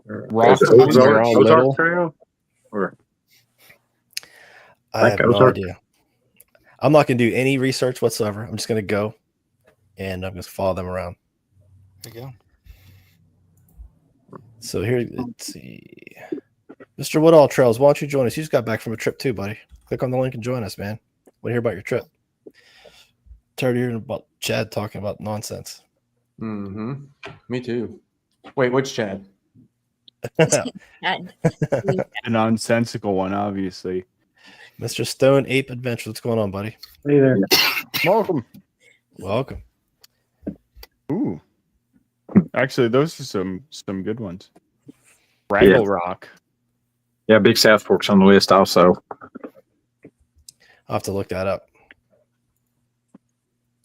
Rocks, Is it they're all little. Ozark Trail? Or I have no Ozark? idea. I'm not going to do any research whatsoever. I'm just going to go, and I'm going to follow them around. There you go. So here, let's see. Mr. Woodall Trails, why don't you join us? You just got back from a trip too, buddy. Click on the link and join us, man. Want to hear about your trip? Tired of hearing about Chad talking about nonsense. Mm-hmm. Me too. Wait, which Chad? And The nonsensical one, obviously. Mr. Stone Ape Adventure, what's going on, buddy? Hey there. Welcome. Welcome. Ooh. Actually, those are some good ones. Raggle Rock. Yeah, Big South Fork's on the list also. I'll have to look that up.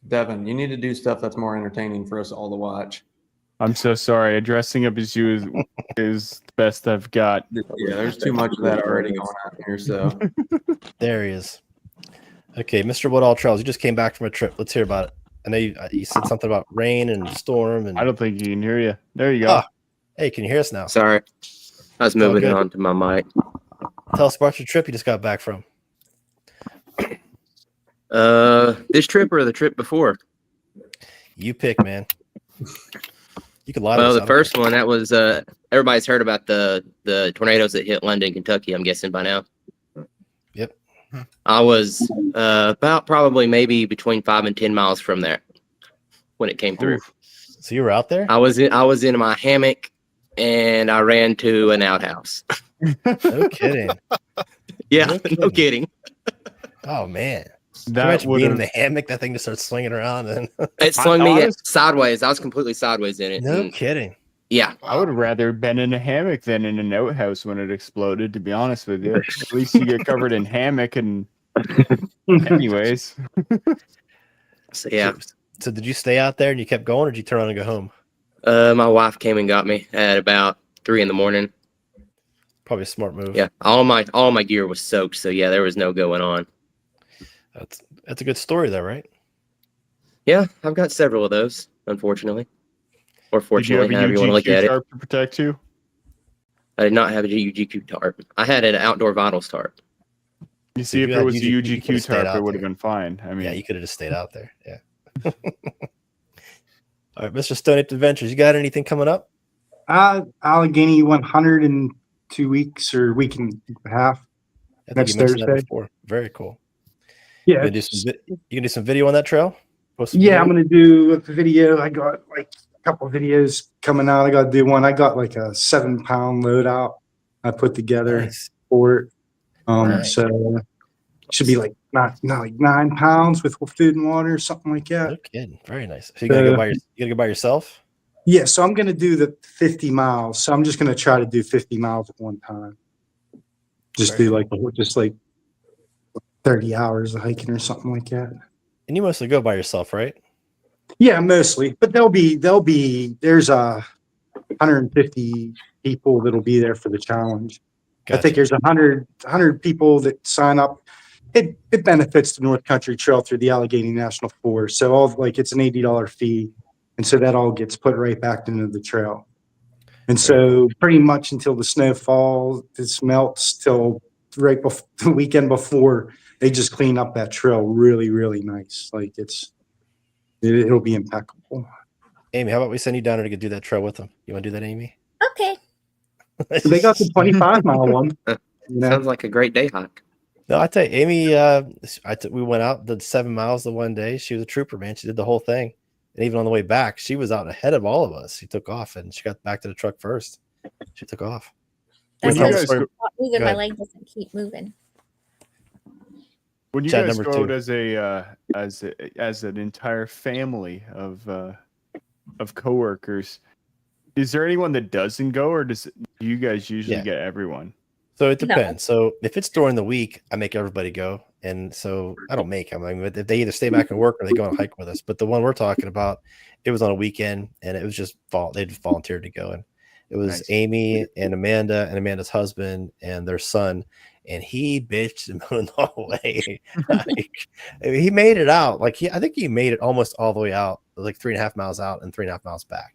Devin, you need to do stuff that's more entertaining for us all to watch. I'm so sorry. Dressing up as you is the best I've got. Yeah, there's too much of that already going on here. So There he is. Okay, Mr. Woodall Trails, you just came back from a trip. Let's hear about it. I know you said something about rain and storm. And I don't think you can hear you. There you go. Ah, hey, can you hear us now? Sorry. I was all moving good. on to my mic. Tell us about your trip you just got back from. This trip or the trip before? You pick, man. You could lie to Well, us. the first one, that was everybody's heard about the tornadoes that hit London, Kentucky, I'm guessing by now. Yep. I was about probably maybe between 5 and 10 miles from there when it came through. So you were out there? I was in my hammock and I ran to an outhouse. No kidding. Yeah, No no kidding. kidding. Oh man. That Imagine being in would the hammock, that thing just starts swinging around and It swung me honest- sideways. I was completely sideways in it. no and kidding. yeah. I would have rather been in a hammock than in an outhouse when it exploded, to be honest with you. At least you get covered in hammock and anyways. So yeah. So did you stay out there and you kept going, or did you turn around and go home? My wife came and got me at about 3 a.m. Probably a smart move. Yeah, all my gear was soaked, so yeah, there was no going on. That's a good story though, right? Yeah, I've got several of those, unfortunately, or Did you fortunately, have a however you want to look at UGQ it. tarp to protect you? I did not have a UGQ tarp. I had an outdoor vinyls tarp. You see, if if you it had was a you could've UGQ stayed tarp, out it would have there. been fine. I mean, Yeah, you could have just stayed out there. Yeah. All right, Mr. Stone Ape Adventures, you got anything coming up? Allegheny 100 in 2 weeks or week and a half. I think Next you mentioned that Thursday. before. Very cool. Yeah, You can do some video on that trail? Post some yeah, I'm video? gonna do a video. I got like a couple of videos coming out. I got to do one. I got like a 7-pound loadout I put together Nice. for it. Nice. So it should be like not like 9 pounds with food and water, something like that. No kidding. Very nice. So you gotta go by yourself? Yeah, so I'm gonna do the 50 miles. So I'm just gonna try to do 50 miles at one time. Just Very do like 30 hours of hiking or something like that. And you mostly go by yourself, right? Yeah, mostly. But there's 150 people that'll be there for the challenge. I think there's 100 people that sign up. It benefits the North Country Trail through the Allegheny National Forest. So it's an $80 fee. And so that all gets put right back into the trail. And so pretty much until the snow falls, this melts till right before the weekend before, they just clean up that trail really, really nice. Like it'll be impeccable. Amy, how about we send you down there to do that trail with them? You want to do that, Amy? okay. They got the 25-mile one. You know? Sounds like a great day hike. No, I tell you, Amy, we went out, did 7 miles the one day. She was a trooper, man. She did the whole thing. And even on the way back, she was out ahead of all of us. She took off and she got back to the truck first. She took off. When That's you how guys it's go- not moving. Go My ahead. leg doesn't keep moving. When you Chad, guys number go out two. as an entire family of coworkers, is there anyone that doesn't go, or do you guys usually Yeah. get everyone? So it No. depends. So if it's during the week, I make everybody go. And so I don't make them. I mean, if they either stay back and work or they go on a hike with us. But the one we're talking about, it was on a weekend and it was just they just volunteered to go. And it was Nice. Amy and Amanda's husband and their son. And he bitched and moaned the whole way. Like, I mean, he made it out. Like I think he made it almost all the way out, like 3.5 miles out and 3.5 miles back.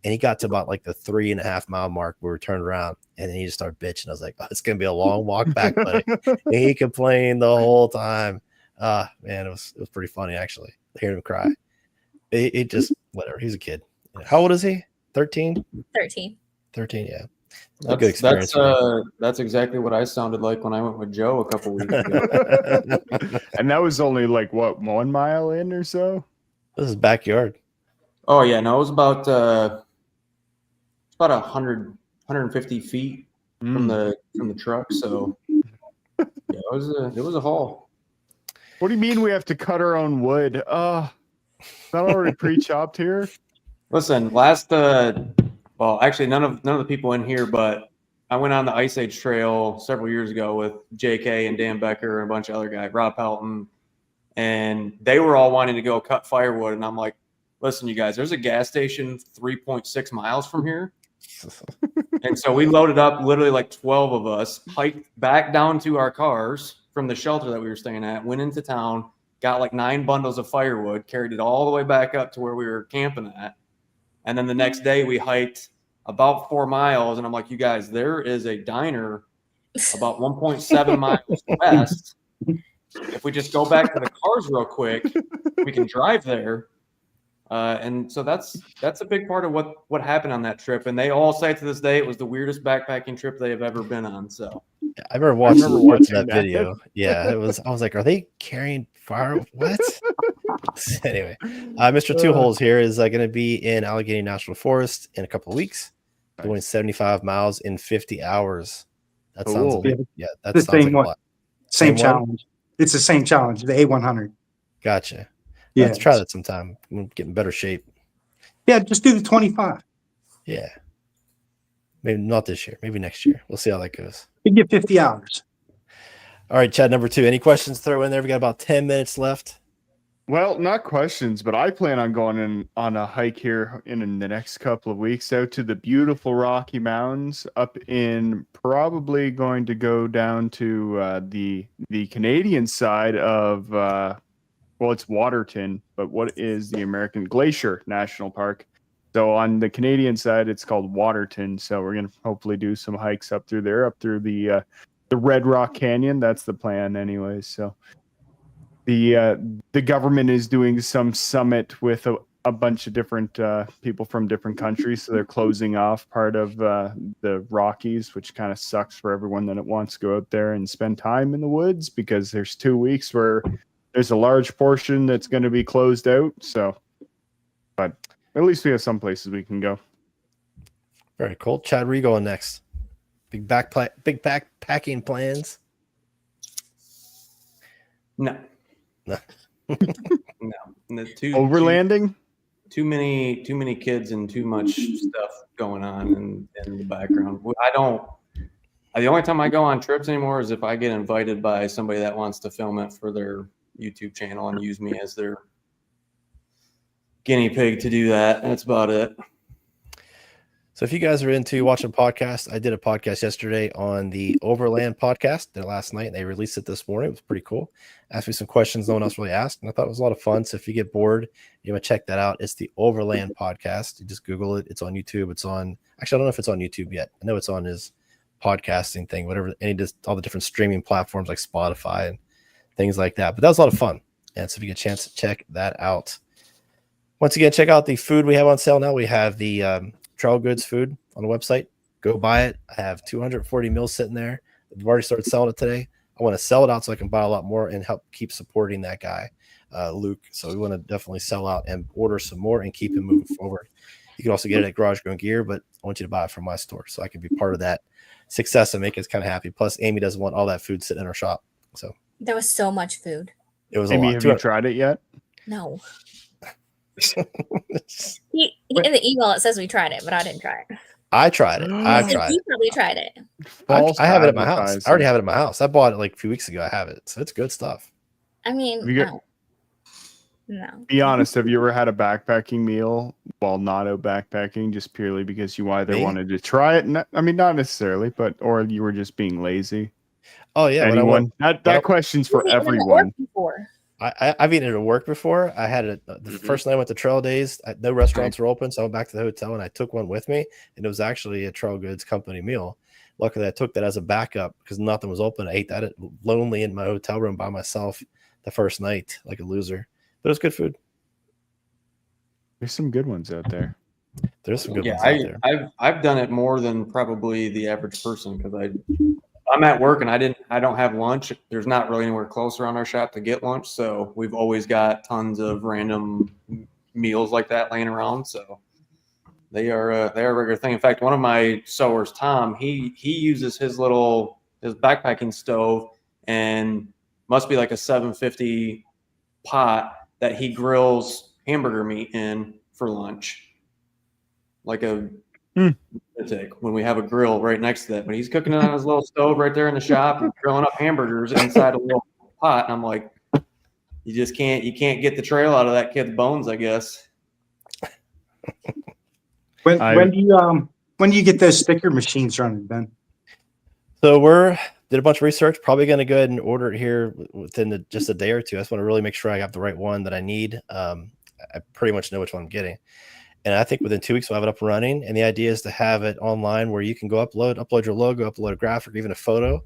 And he got to about like the 3.5 mile mark where we turned around and then he just started bitching. I was like, oh, it's going to be a long walk back, buddy. And he complained the whole time. Man, it was pretty funny, actually, hearing him cry. It just, whatever. He's a kid. How old is he? 13? 13. 13, yeah. A good experience. That's exactly what I sounded like when I went with Joe a couple weeks ago. And that was only like, what, 1 mile in or so? This is backyard. Oh yeah, no, it was about 150 feet from the truck. So yeah, it was a haul. What do you mean we have to cut our own wood? Is that already pre-chopped here? Listen, well, actually none of the people in here, but I went on the Ice Age Trail several years ago with JK and Dan Becker and a bunch of other guys, Rob Pelton, and they were all wanting to go cut firewood, and I'm like, listen, you guys, there's a gas station 3.6 miles from here. And so we loaded up, literally like 12 of us, hiked back down to our cars from the shelter that we were staying at, went into town, got like 9 bundles of firewood, carried it all the way back up to where we were camping at. And then the next day we hiked about 4 miles. And I'm like, you guys, there is a diner about 1.7 miles west. If we just go back to the cars real quick, we can drive there. And so that's a big part of what happened on that trip. And they all say to this day it was the weirdest backpacking trip they have ever been on. So I remember watching that video. Yeah, it was. I was like, are they carrying fire? What? Anyway, Mr. Two Holes here is going to be in Allegheny National Forest in a couple of weeks, doing 75 miles in 50 hours. That sounds a bit, yeah. That The sounds same like a one. lot. Same one? challenge. It's the same challenge, the A100. Gotcha. Yeah. Let's try that sometime. We'll get in better shape. Yeah, just do the 25. Yeah. Maybe not this year. Maybe next year. We'll see how that goes. You get 50 hours. All right, Chad, number 2. Any questions throw in there? We got about 10 minutes left. Well, not questions, but I plan on going on a hike here in the next couple of weeks out to the beautiful Rocky Mountains up in probably going to go down to the Canadian side of, well, it's Waterton, but what is the American Glacier National Park? So on the Canadian side, it's called Waterton. So we're going to hopefully do some hikes up through there, up through the Red Rock Canyon. That's the plan anyways. So the government is doing some summit with a bunch of different people from different countries. So they're closing off part of the Rockies, which kind of sucks for everyone that wants to go out there and spend time in the woods, because there's 2 weeks where there's a large portion that's going to be closed out. So, but at least we have some places we can go. Very cool. Chad, where are you going next? Big backpacking plans? No. No. No. Overlanding? Too many kids and too much stuff going on in the background. The only time I go on trips anymore is if I get invited by somebody that wants to film it for their YouTube channel and use me as their guinea pig to do that. That's about it. So if you guys are into watching podcasts, I did a podcast yesterday on the Overland podcast. Did it last night, and they released it this morning. It was pretty cool. Asked me some questions no one else really asked, and I thought it was a lot of fun. So if you get bored, you want to check that out. It's the Overland podcast. You just Google it. It's on YouTube. It's on, actually, I don't know if it's on YouTube yet. I know it's on his podcasting thing, whatever, all the different streaming platforms like Spotify and things like that. But that was a lot of fun. And so if you get a chance to check that out. Once again, check out the food we have on sale now. We have the Trail Goods food on the website. Go buy it. I have 240 meals sitting there. We've already started selling it today. I want to sell it out so I can buy a lot more and help keep supporting that guy, Luke. So we want to definitely sell out and order some more and keep him moving forward. You can also get it at Garage Grown Gear, but I want you to buy it from my store so I can be part of that success and make us kind of happy. Plus, Amy doesn't want all that food sitting in our shop. So There was so much food. it was Amy, a lot. have you tried it yet? No. In the email it says we tried it, but I didn't try it. I tried it. I've So tried you it. probably tried it. False I have it at my house. advertising. I already have it at my house. I bought it like a few weeks ago. I have it. So it's good stuff. I mean, Have you got- no. No. Be honest, have you ever had a backpacking meal while not out backpacking just purely because you either Me? wanted to try it? I mean, not necessarily, but or you were just being lazy? Oh yeah. When I Anyone? went, That question's for You've eaten it at everyone. work before. I've eaten it at work before. I had it the Mhm. first night I went to Trail Days. No restaurants were open, so I went back to the hotel and I took one with me, and it was actually a Trail Goods company meal. Luckily, I took that as a backup because nothing was open. I ate that lonely in my hotel room by myself the first night, like a loser. But it was good food. There's some good ones out there. There's some good Yeah, ones out there. I've done it more than probably the average person because I'm at work and I don't have lunch. There's not really anywhere close around our shop to get lunch, so we've always got tons of random meals like that laying around. So they are a regular thing. In fact, one of my sewers, Tom, he uses his backpacking stove and must be like a 750 pot that he grills hamburger meat in for lunch, like a when we have a grill right next to that. But he's cooking it on his little stove right there in the shop and grilling up hamburgers inside a little pot. And I'm like, you can't get the trail out of that kid's bones, I guess. When do you get those sticker machines running, Ben? So did a bunch of research. Probably going to go ahead and order it here within just a day or two. I just want to really make sure I have the right one that I need. I pretty much know which one I'm getting. And I think within 2 weeks, we'll have it up and running. And the idea is to have it online where you can go upload your logo, upload a graphic, or even a photo.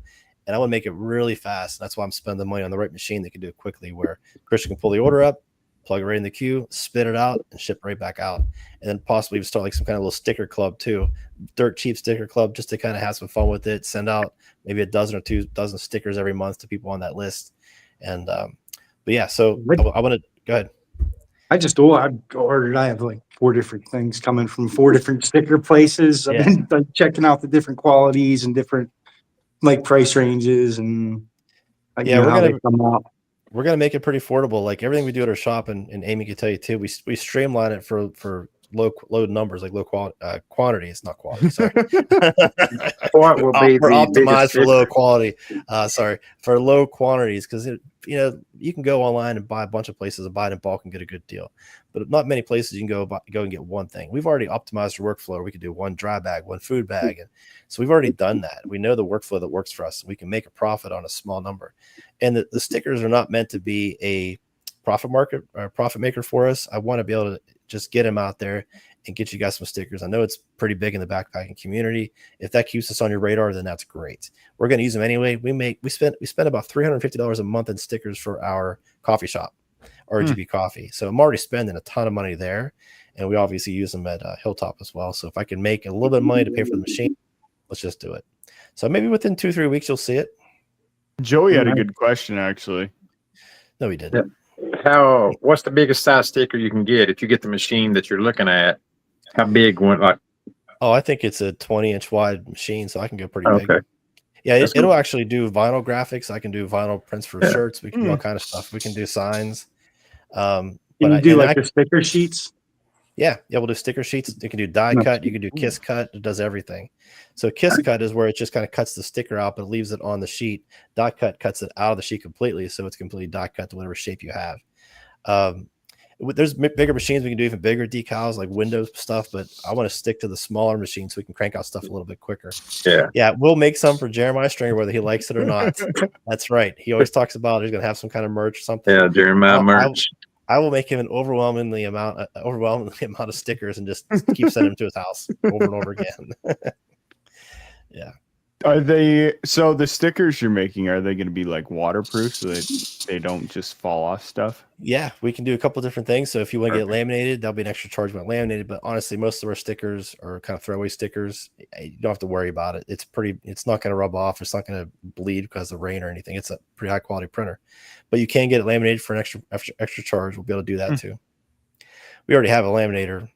And I want to make it really fast. That's why I'm spending the money on the right machine that can do it quickly, where Christian can pull the order up, plug it right in the queue, spit it out, and ship right back out. And then possibly even start like some kind of little sticker club too, dirt cheap sticker club, just to kind of have some fun with it. Send out maybe a dozen or 2 dozen stickers every month to people on that list. And but yeah, so I want to go ahead. I ordered. I have like 4 different things coming from 4 different sticker places. I've been like, checking out the different qualities and different like price ranges, and we're gonna make it pretty affordable. Like everything we do at our shop, and Amy can tell you too. We streamline it for low numbers, like low quantities, not quality. Sorry. What will be We're the optimized biggest for low quality. For low quantities, because you can go online and buy a bunch of places and buy it in bulk and get a good deal, but not many places you can go and get one thing. We've already optimized our workflow. We can do one dry bag, one food bag, and so we've already done that. We know the workflow that works for us. We can make a profit on a small number, and the stickers are not meant to be a profit maker for us. I want to be able to just get them out there and get you guys some stickers. I know it's pretty big in the backpacking community. If that keeps us on your radar, then that's great. We're going to use them anyway. We spend about $350 a month in stickers for our coffee shop, RGB Coffee. So I'm already spending a ton of money there, and we obviously use them at Hilltop as well. So if I can make a little bit of money to pay for the machine, let's just do it. So maybe within 2-3 weeks you'll see it. Joey had a good question, actually. No, he didn't. What's the biggest size sticker you can get if you get the machine that you're looking at? How big one? Like, I think it's a 20-inch wide machine, so I can go pretty big. okay. Yeah, it'll cool. actually do vinyl graphics. I can do vinyl prints for shirts. We can do all kind of stuff. We can do signs. Can you do the sticker sheets? Yeah, we'll do sticker sheets. You can do die cut. You can do kiss cut. It does everything. So kiss cut is where it just kind of cuts the sticker out, but leaves it on the sheet. Die cut cuts it out of the sheet completely, so it's completely die cut to whatever shape you have. There's bigger machines. We can do even bigger decals, like windows stuff, but I want to stick to the smaller machines so we can crank out stuff a little bit quicker. Yeah, we'll make some for Jeremiah Stringer, whether he likes it or not. That's right. He always talks about he's going to have some kind of merch or something. Yeah, Jeremiah merch. I will make him an overwhelming amount of stickers and just keep sending them to his house over and over again. Yeah. Are they so the stickers you're making, are they going to be like waterproof so that they don't just fall off stuff? Yeah, we can do a couple different things. So if you want to get laminated, that'll be an extra charge about laminated. But honestly, most of our stickers are kind of throwaway stickers. You don't have to worry about it. It's not going to rub off. It's not going to bleed because of rain or anything. It's a pretty high quality printer. But you can get it laminated for an extra charge. We'll be able to do that too. We already have a laminator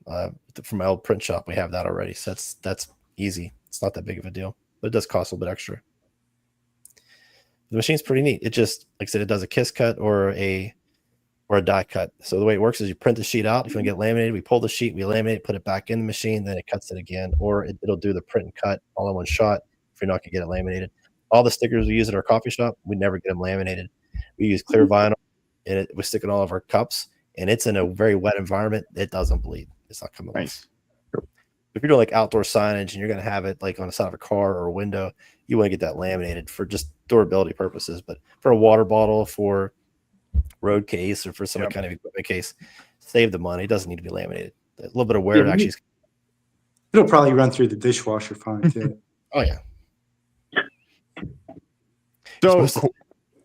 from my old print shop. We have that already. So that's easy. It's not that big of a deal. But it does cost a little bit extra. The machine's pretty neat. It just, like I said, it does a kiss cut or a die cut. So the way it works is you print the sheet out. If you want to get laminated, we pull the sheet, we laminate, put it back in the machine, then it cuts it again, or it'll do the print and cut all in one shot if you're not going to get it laminated. All the stickers we use at our coffee shop, we never get them laminated. We use clear vinyl, and we stick in all of our cups, and it's in a very wet environment. It doesn't bleed. It's not coming off. If you're doing like outdoor signage and you're going to have it like on the side of a car or a window, you want to get that laminated for just durability purposes. But for a water bottle, for road case, or for some kind of equipment case, save the money. It doesn't need to be laminated. A little bit of wear actually. It'll probably run through the dishwasher fine too. Oh yeah. So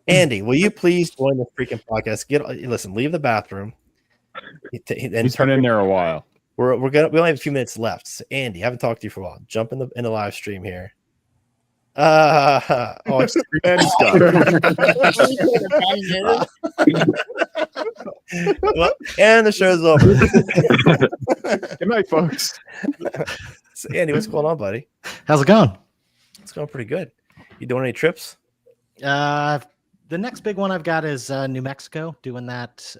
Andy, will you please join the freaking podcast? Listen, leave the bathroom. He's been in there a while. We only have a few minutes left. So Andy, I haven't talked to you for a while. Jump in the live stream here. It's well, and the show's over. Good night, folks. So Andy, what's going on, buddy? How's it going? It's going pretty good. You doing any trips? The next big one I've got is New Mexico, doing that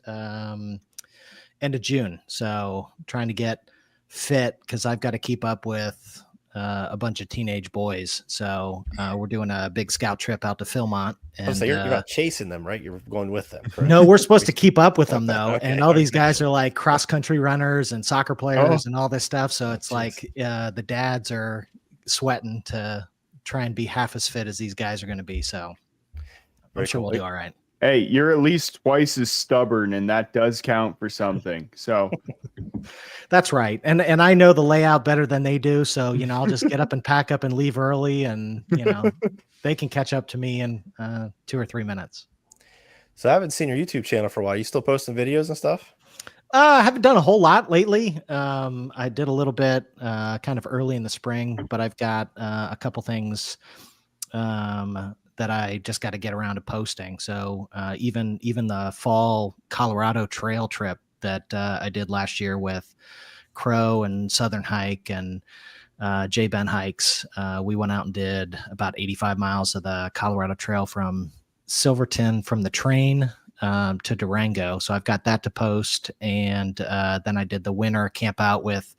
end of June. So trying to get fit because I've got to keep up with a bunch of teenage boys. So we're doing a big scout trip out to Philmont. And so you're not chasing them, right? You're going with them. Correct? No, we're supposed to keep up with them though. Okay, and all these guys are like cross country runners and soccer players and all this stuff. So it's like the dads are sweating to try and be half as fit as these guys are going to be. So I'm sure we'll do all right. Hey, you're at least twice as stubborn, and that does count for something. So that's right. And I know the layout better than they do. So, I'll just get up and pack up and leave early, and, they can catch up to me in 2 or 3 minutes. So I haven't seen your YouTube channel for a while. You still posting videos and stuff? I haven't done a whole lot lately. I did a little bit kind of early in the spring, but I've got a couple things that I just got to get around to posting. So even the fall Colorado trail trip that I did last year with Crow and Southern Hike and J Ben Hikes, we went out and did about 85 miles of the Colorado Trail from Silverton from the train to Durango. So I've got that to post. And then I did the winter camp out with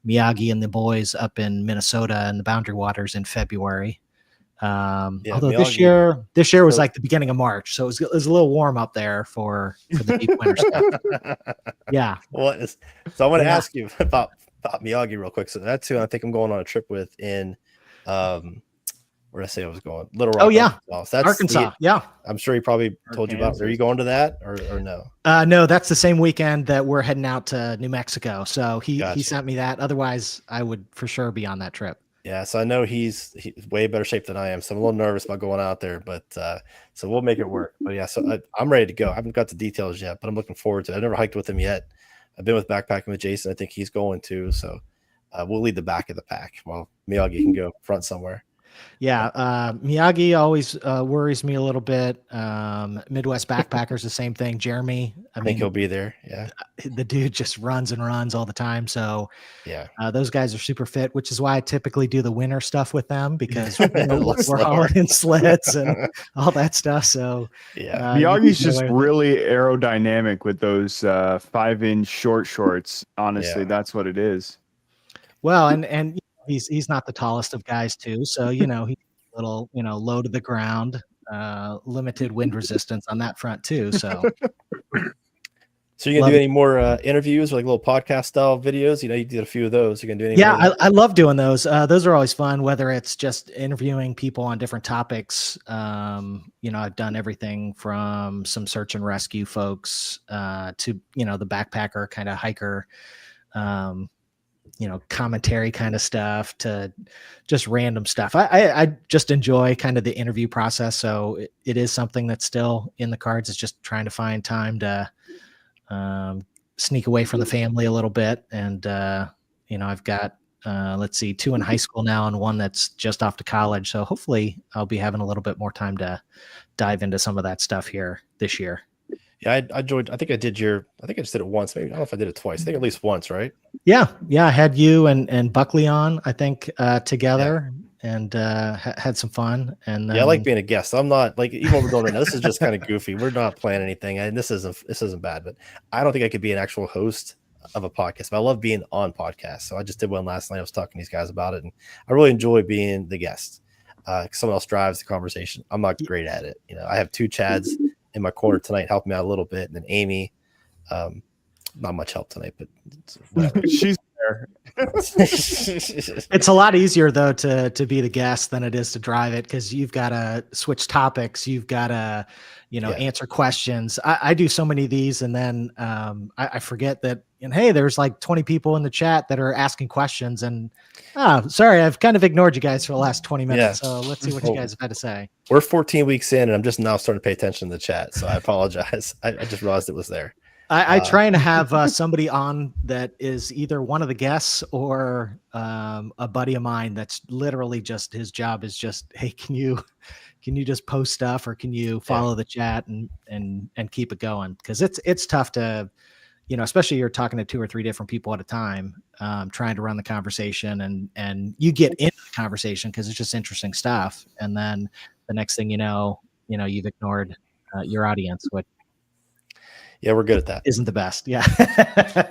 Miyagi and the boys up in Minnesota in the Boundary Waters in February. Although Miyagi, this year was like the beginning of March, so it was a little warm up there for the deep winter stuff. Yeah. So I want to ask you about Miyagi real quick. So that's who I think I'm going on a trip with in where did I say I was going? Little Rock. Oh yeah, Arkansas. That's Arkansas. Yeah. I'm sure he probably told you about. Are you going to that or no? No, that's the same weekend that we're heading out to New Mexico. So he sent me that. Otherwise, I would for sure be on that trip. Yeah, so I know he's way better shape than I am, so I'm a little nervous about going out there, but so we'll make it work. But yeah, so I'm ready to go. I haven't got the details yet, but I'm looking forward to it. I've never hiked with him yet. I've been with backpacking with Jason. I think he's going to, so we'll lead the back of the pack while Miyagi can go front somewhere. Yeah, Miyagi always worries me a little bit. Midwest Backpackers, the same thing. Jeremy, I think he'll be there. Yeah, the dude just runs and runs all the time. So yeah, those guys are super fit, which is why I typically do the winter stuff with them because we're hauling in sleds and all that stuff. So yeah, Miyagi's just really aerodynamic with those 5-inch short shorts. Honestly, that's what it is. Well, and he's not the tallest of guys too, so he's a little low to the ground, limited wind resistance on that front too. So you're gonna do any more interviews or like little podcast style videos? You did a few of those. You're gonna do any? Yeah, I love doing those. Those are always fun. Whether it's just interviewing people on different topics. I've done everything from some search and rescue folks to the backpacker kind of hiker. commentary kind of stuff to just random stuff. I just enjoy kind of the interview process. So it is something that's still in the cards. It's just trying to find time to sneak away from the family a little bit. And, I've got, let's see, 2 in high school now and 1 that's just off to college. So hopefully I'll be having a little bit more time to dive into some of that stuff here this year. Yeah, I joined. I think I just did it once. Maybe I don't know if I did it twice. I think at least once, right? Yeah. I had you and Buckley on, I think, together, and had some fun. And I like being a guest. I'm not like, even when we're going right now, this is just kind of goofy. We're not planning anything, and this isn't bad. But I don't think I could be an actual host of a podcast. But I love being on podcasts. So I just did one last night. I was talking to these guys about it, and I really enjoy being the guest. Someone else drives the conversation. I'm not great at it. I have 2 Chads in my corner tonight, helping me out a little bit, and then Amy, not much help tonight, but she's there. It's a lot easier though to be the guest than it is to drive it, because you've got to switch topics, you've got to answer questions. I do so many of these, and then I forget that, and hey, there's like 20 people in the chat that are asking questions, and sorry, I've kind of ignored you guys for the last 20 minutes. So let's see what you guys have had to say. We're 14 weeks in, and I'm just now starting to pay attention to the chat, so I apologize. I just realized it was there. I try and have somebody on that is either one of the guests or a buddy of mine that's literally just, his job is just, hey, can you just post stuff, or can you follow the chat and keep it going? Because it's tough to, especially you're talking to 2 or 3 different people at a time, trying to run the conversation, and you get into the conversation because it's just interesting stuff, and then the next thing you've ignored your audience, which we're good at that. Isn't the best. Yeah.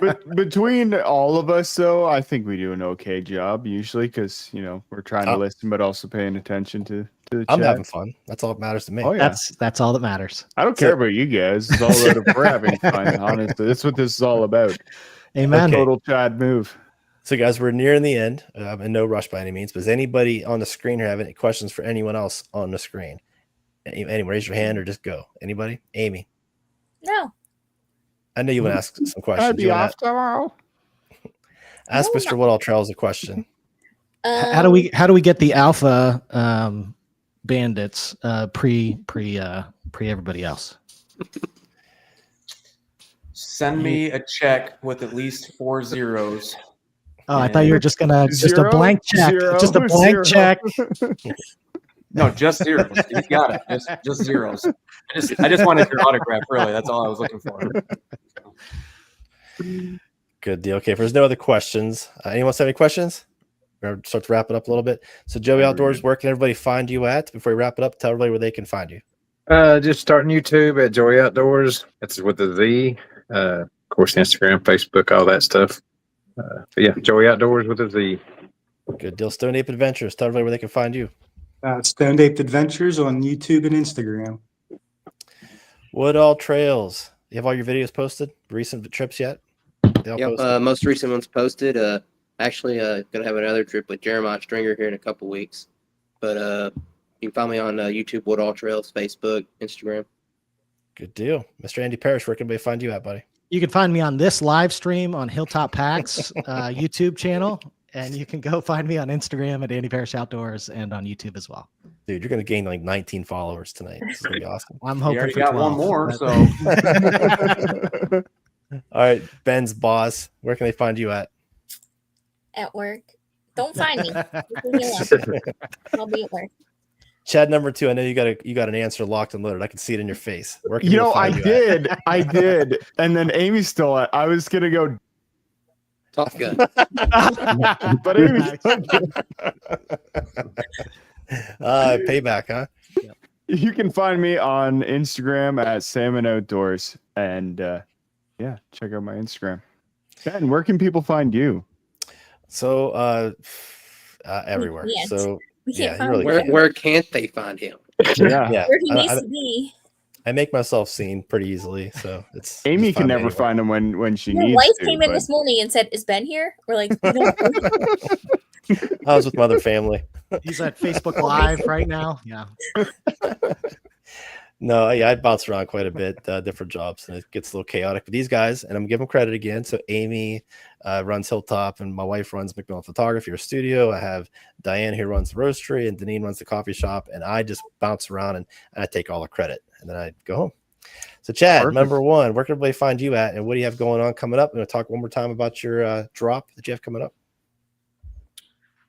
But between all of us, though, I think we do an okay job usually, because we're trying to listen, but also paying attention to the I'm chat. having fun. That's all that matters to me. Oh, yeah. That's all that matters. I don't care about you guys. It's all about if we're having fun. Honestly, that's what this is all about. Amen. Total Chad move. So, guys, we're nearing the end, and no rush by any means. But does anybody on the screen here have any questions for anyone else on the screen? Anyone, raise your hand or just go. Anybody? Amy? No. I know you want to ask some questions. I'd be off tomorrow. Ask Mr. Woodall Trails a question. How do we get the alpha bandits pre everybody else? Send me a check with at least 4 zeros. Oh, I thought you were just gonna a blank check. Just a blank check. No, just zeros. You got it. Just zeros. I just wanted your autograph, really. That's all I was looking for. Good deal. Okay, if there's no other questions, anyone have any questions? We're going to start to wrap it up a little bit. So, Joey Outdoors, where can everybody find you at? Before we wrap it up, tell everybody where they can find you. Just starting YouTube at Joey Outdoors. That's with the Z. Of course, Instagram, Facebook, all that stuff. But yeah, Joey Outdoors with a Z. Good deal. Stone Ape Adventures. Tell everybody where they can find you. Stoned Ape Adventures on YouTube and Instagram. Woodall Trails. You have all your videos posted? Recent trips yet? Yep, most recent one's posted. Actually, gonna have another trip with Jeremiah Stringer here in a couple weeks. But you can find me on YouTube, Woodall Trails, Facebook, Instagram. Good deal. Mr. Andy Parrish, where can they find you at, buddy? You can find me on this live stream on Hilltop Packs YouTube channel. And you can go find me on Instagram at Andy Parrish Outdoors and on YouTube as well. Dude, you're going to gain like 19 followers tonight. This is going to be awesome. I'm hoping already for got 12, one more, but... so. All right, Ben's boss. Where can they find you at? At work. Don't find me. Leave me alone. I'll be at work. Chad number 2. I know you got an answer locked and loaded. I can see it in your face. Where can I did. And then Amy stole it. I was gonna go Top Gun. But Amy payback, huh? You can find me on Instagram at Salmon Outdoors, and check out my Instagram. Ben, where can people find you? So everywhere. So where can't they find him? Yeah. Where he needs to be. I make myself seen pretty easily, so it's Amy can never find him when she needs Your wife to. came in this morning and said, "Is Ben here?" We're like, "No." I was with my other family. He's at Facebook Live right now. Yeah. No, yeah, I bounce around quite a bit, different jobs, and it gets a little chaotic. But these guys, and I'm giving them credit again. So Amy runs Hilltop, and my wife runs McMillan Photography or Studio. I have Diane who runs the roastery, and Deneen runs the coffee shop. And I just bounce around and I take all the credit, and then I go home. So Chad, Perfect. number one, where can everybody find you at, and what do you have going on coming up? I'm going to talk one more time about your drop that you have coming up.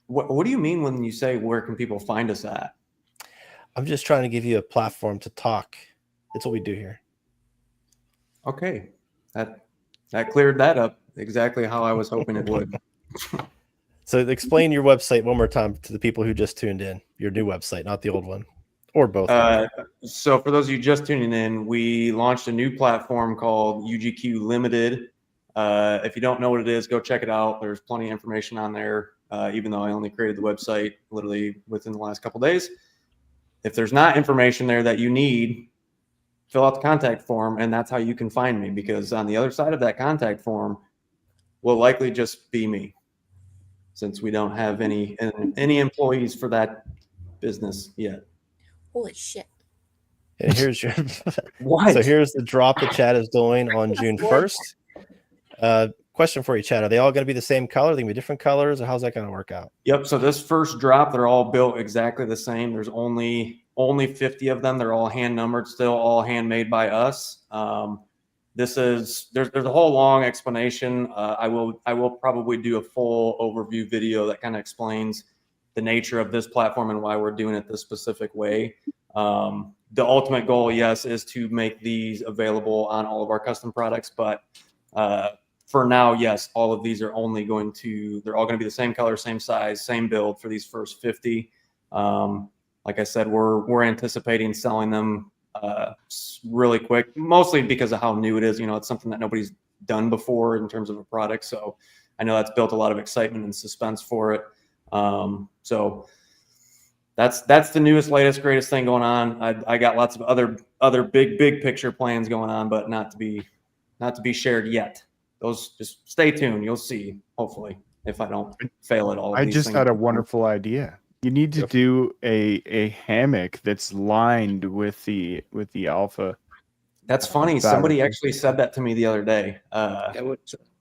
What do you mean when you say where can people find us at? I'm just trying to give you a platform to talk. That's what we do here. Okay, that cleared that up exactly how I was hoping it would. So explain your website one more time to the people who just tuned in. Your new website, not the old one, or both. So for those of you just tuning in, we launched a new platform called UGQ Limited. If you don't know what it is, go check it out. There's plenty of information on there, even though I only created the website literally within the last couple of days. If there's not information there that you need, fill out the contact form, and that's how you can find me, because on the other side of that contact form will likely just be me, since we don't have any employees for that business yet. Holy shit. And here's your What? So here's the drop that Chad is doing on June 1st. Question for you, Chad. Are they all going to be the same color? Are they going to be different colors, or how's that going to work out? Yep. So this first drop, they're all built exactly the same. There's only 50 of them. They're all hand numbered, still all handmade by us. There's a whole long explanation. I will probably do a full overview video that kind of explains the nature of this platform and why we're doing it this specific way. The ultimate goal, yes, is to make these available on all of our custom products, but for now, yes, all of these are they're all going to be the same color, same size, same build for these first 50. Like I said, we're anticipating selling them really quick, mostly because of how new it is. It's something that nobody's done before in terms of a product. So I know that's built a lot of excitement and suspense for it. So that's the newest, latest, greatest thing going on. I got lots of other big picture plans going on, but not to be shared yet. Those, just stay tuned. You'll see, hopefully, if I don't fail at all. I just had a wonderful idea. You need to do a hammock that's lined with the alpha. That's funny. Somebody actually said that to me the other day. That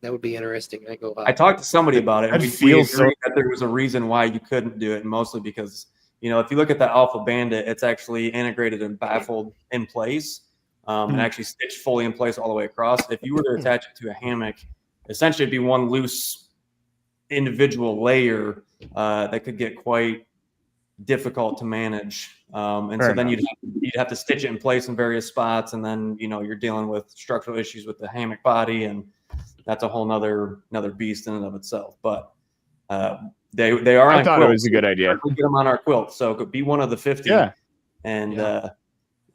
would be interesting. I talked to somebody about it, and we agreed so that there was a reason why you couldn't do it, and mostly because, if you look at the Alpha Bandit, it's actually integrated and baffled in place, and actually stitched fully in place all the way across. If you were to attach it to a hammock, essentially it'd be one loose individual layer that could get quite difficult to manage. And so then you'd have to stitch it in place in various spots, and then you're dealing with structural issues with the hammock body, and that's a whole nother beast in and of itself. But they are. I on thought quilts. it was a good idea. We get them on our quilt, so it could be one of the 50. Yeah. And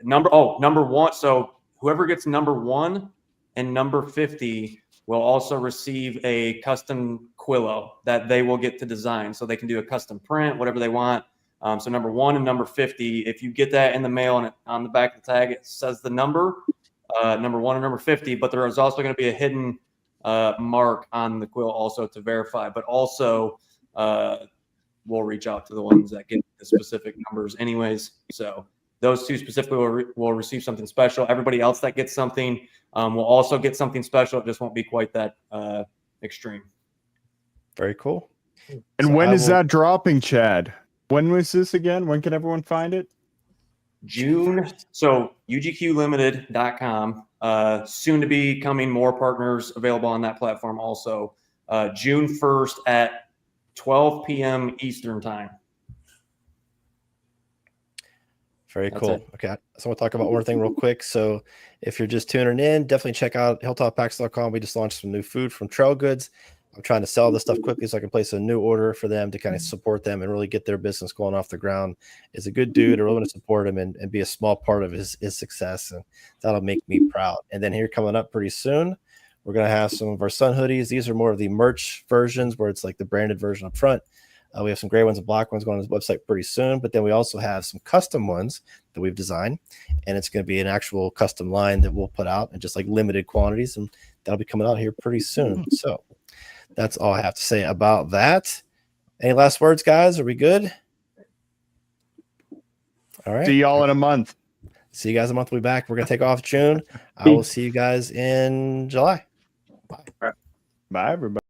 number one. So whoever gets number 1 and number 50 will also receive a custom quillo that they will get to design, so they can do a custom print, whatever they want. So number 1 and number 50, if you get that in the mail and on the back of the tag, it says the number 1 and number 50, but there is also going to be a hidden mark on the quill also to verify, but also we'll reach out to the ones that get the specific numbers anyways. So those two specifically will receive something special. Everybody else that gets something will also get something special. It just won't be quite that extreme. Very cool. And So when is that dropping, Chad? When was this again? When can everyone find it? June. So UGQlimited.com. Soon to be coming more partners available on that platform also. June 1st at 12 p.m. Eastern time. Very That's cool. it. Okay. So we'll talk about one thing real quick. So if you're just tuning in, definitely check out hilltoppacks.com. We just launched some new food from Trail Goods. I'm trying to sell this stuff quickly so I can place a new order for them to kind of support them and really get their business going off the ground. Is a good dude. I really want to support him and be a small part of his success. And that'll make me proud. And then here coming up pretty soon, we're going to have some of our sun hoodies. These are more of the merch versions where it's like the branded version up front. We have some gray ones and black ones going on his website pretty soon, but then we also have some custom ones that we've designed, and it's going to be an actual custom line that we'll put out in just like limited quantities, and that'll be coming out here pretty soon. So that's all I have to say about that. Any last words, guys? Are we good? All right. See y'all in a month. See you guys a month. We'll be back. We're gonna take off June. I will see you guys in July. Bye, everybody.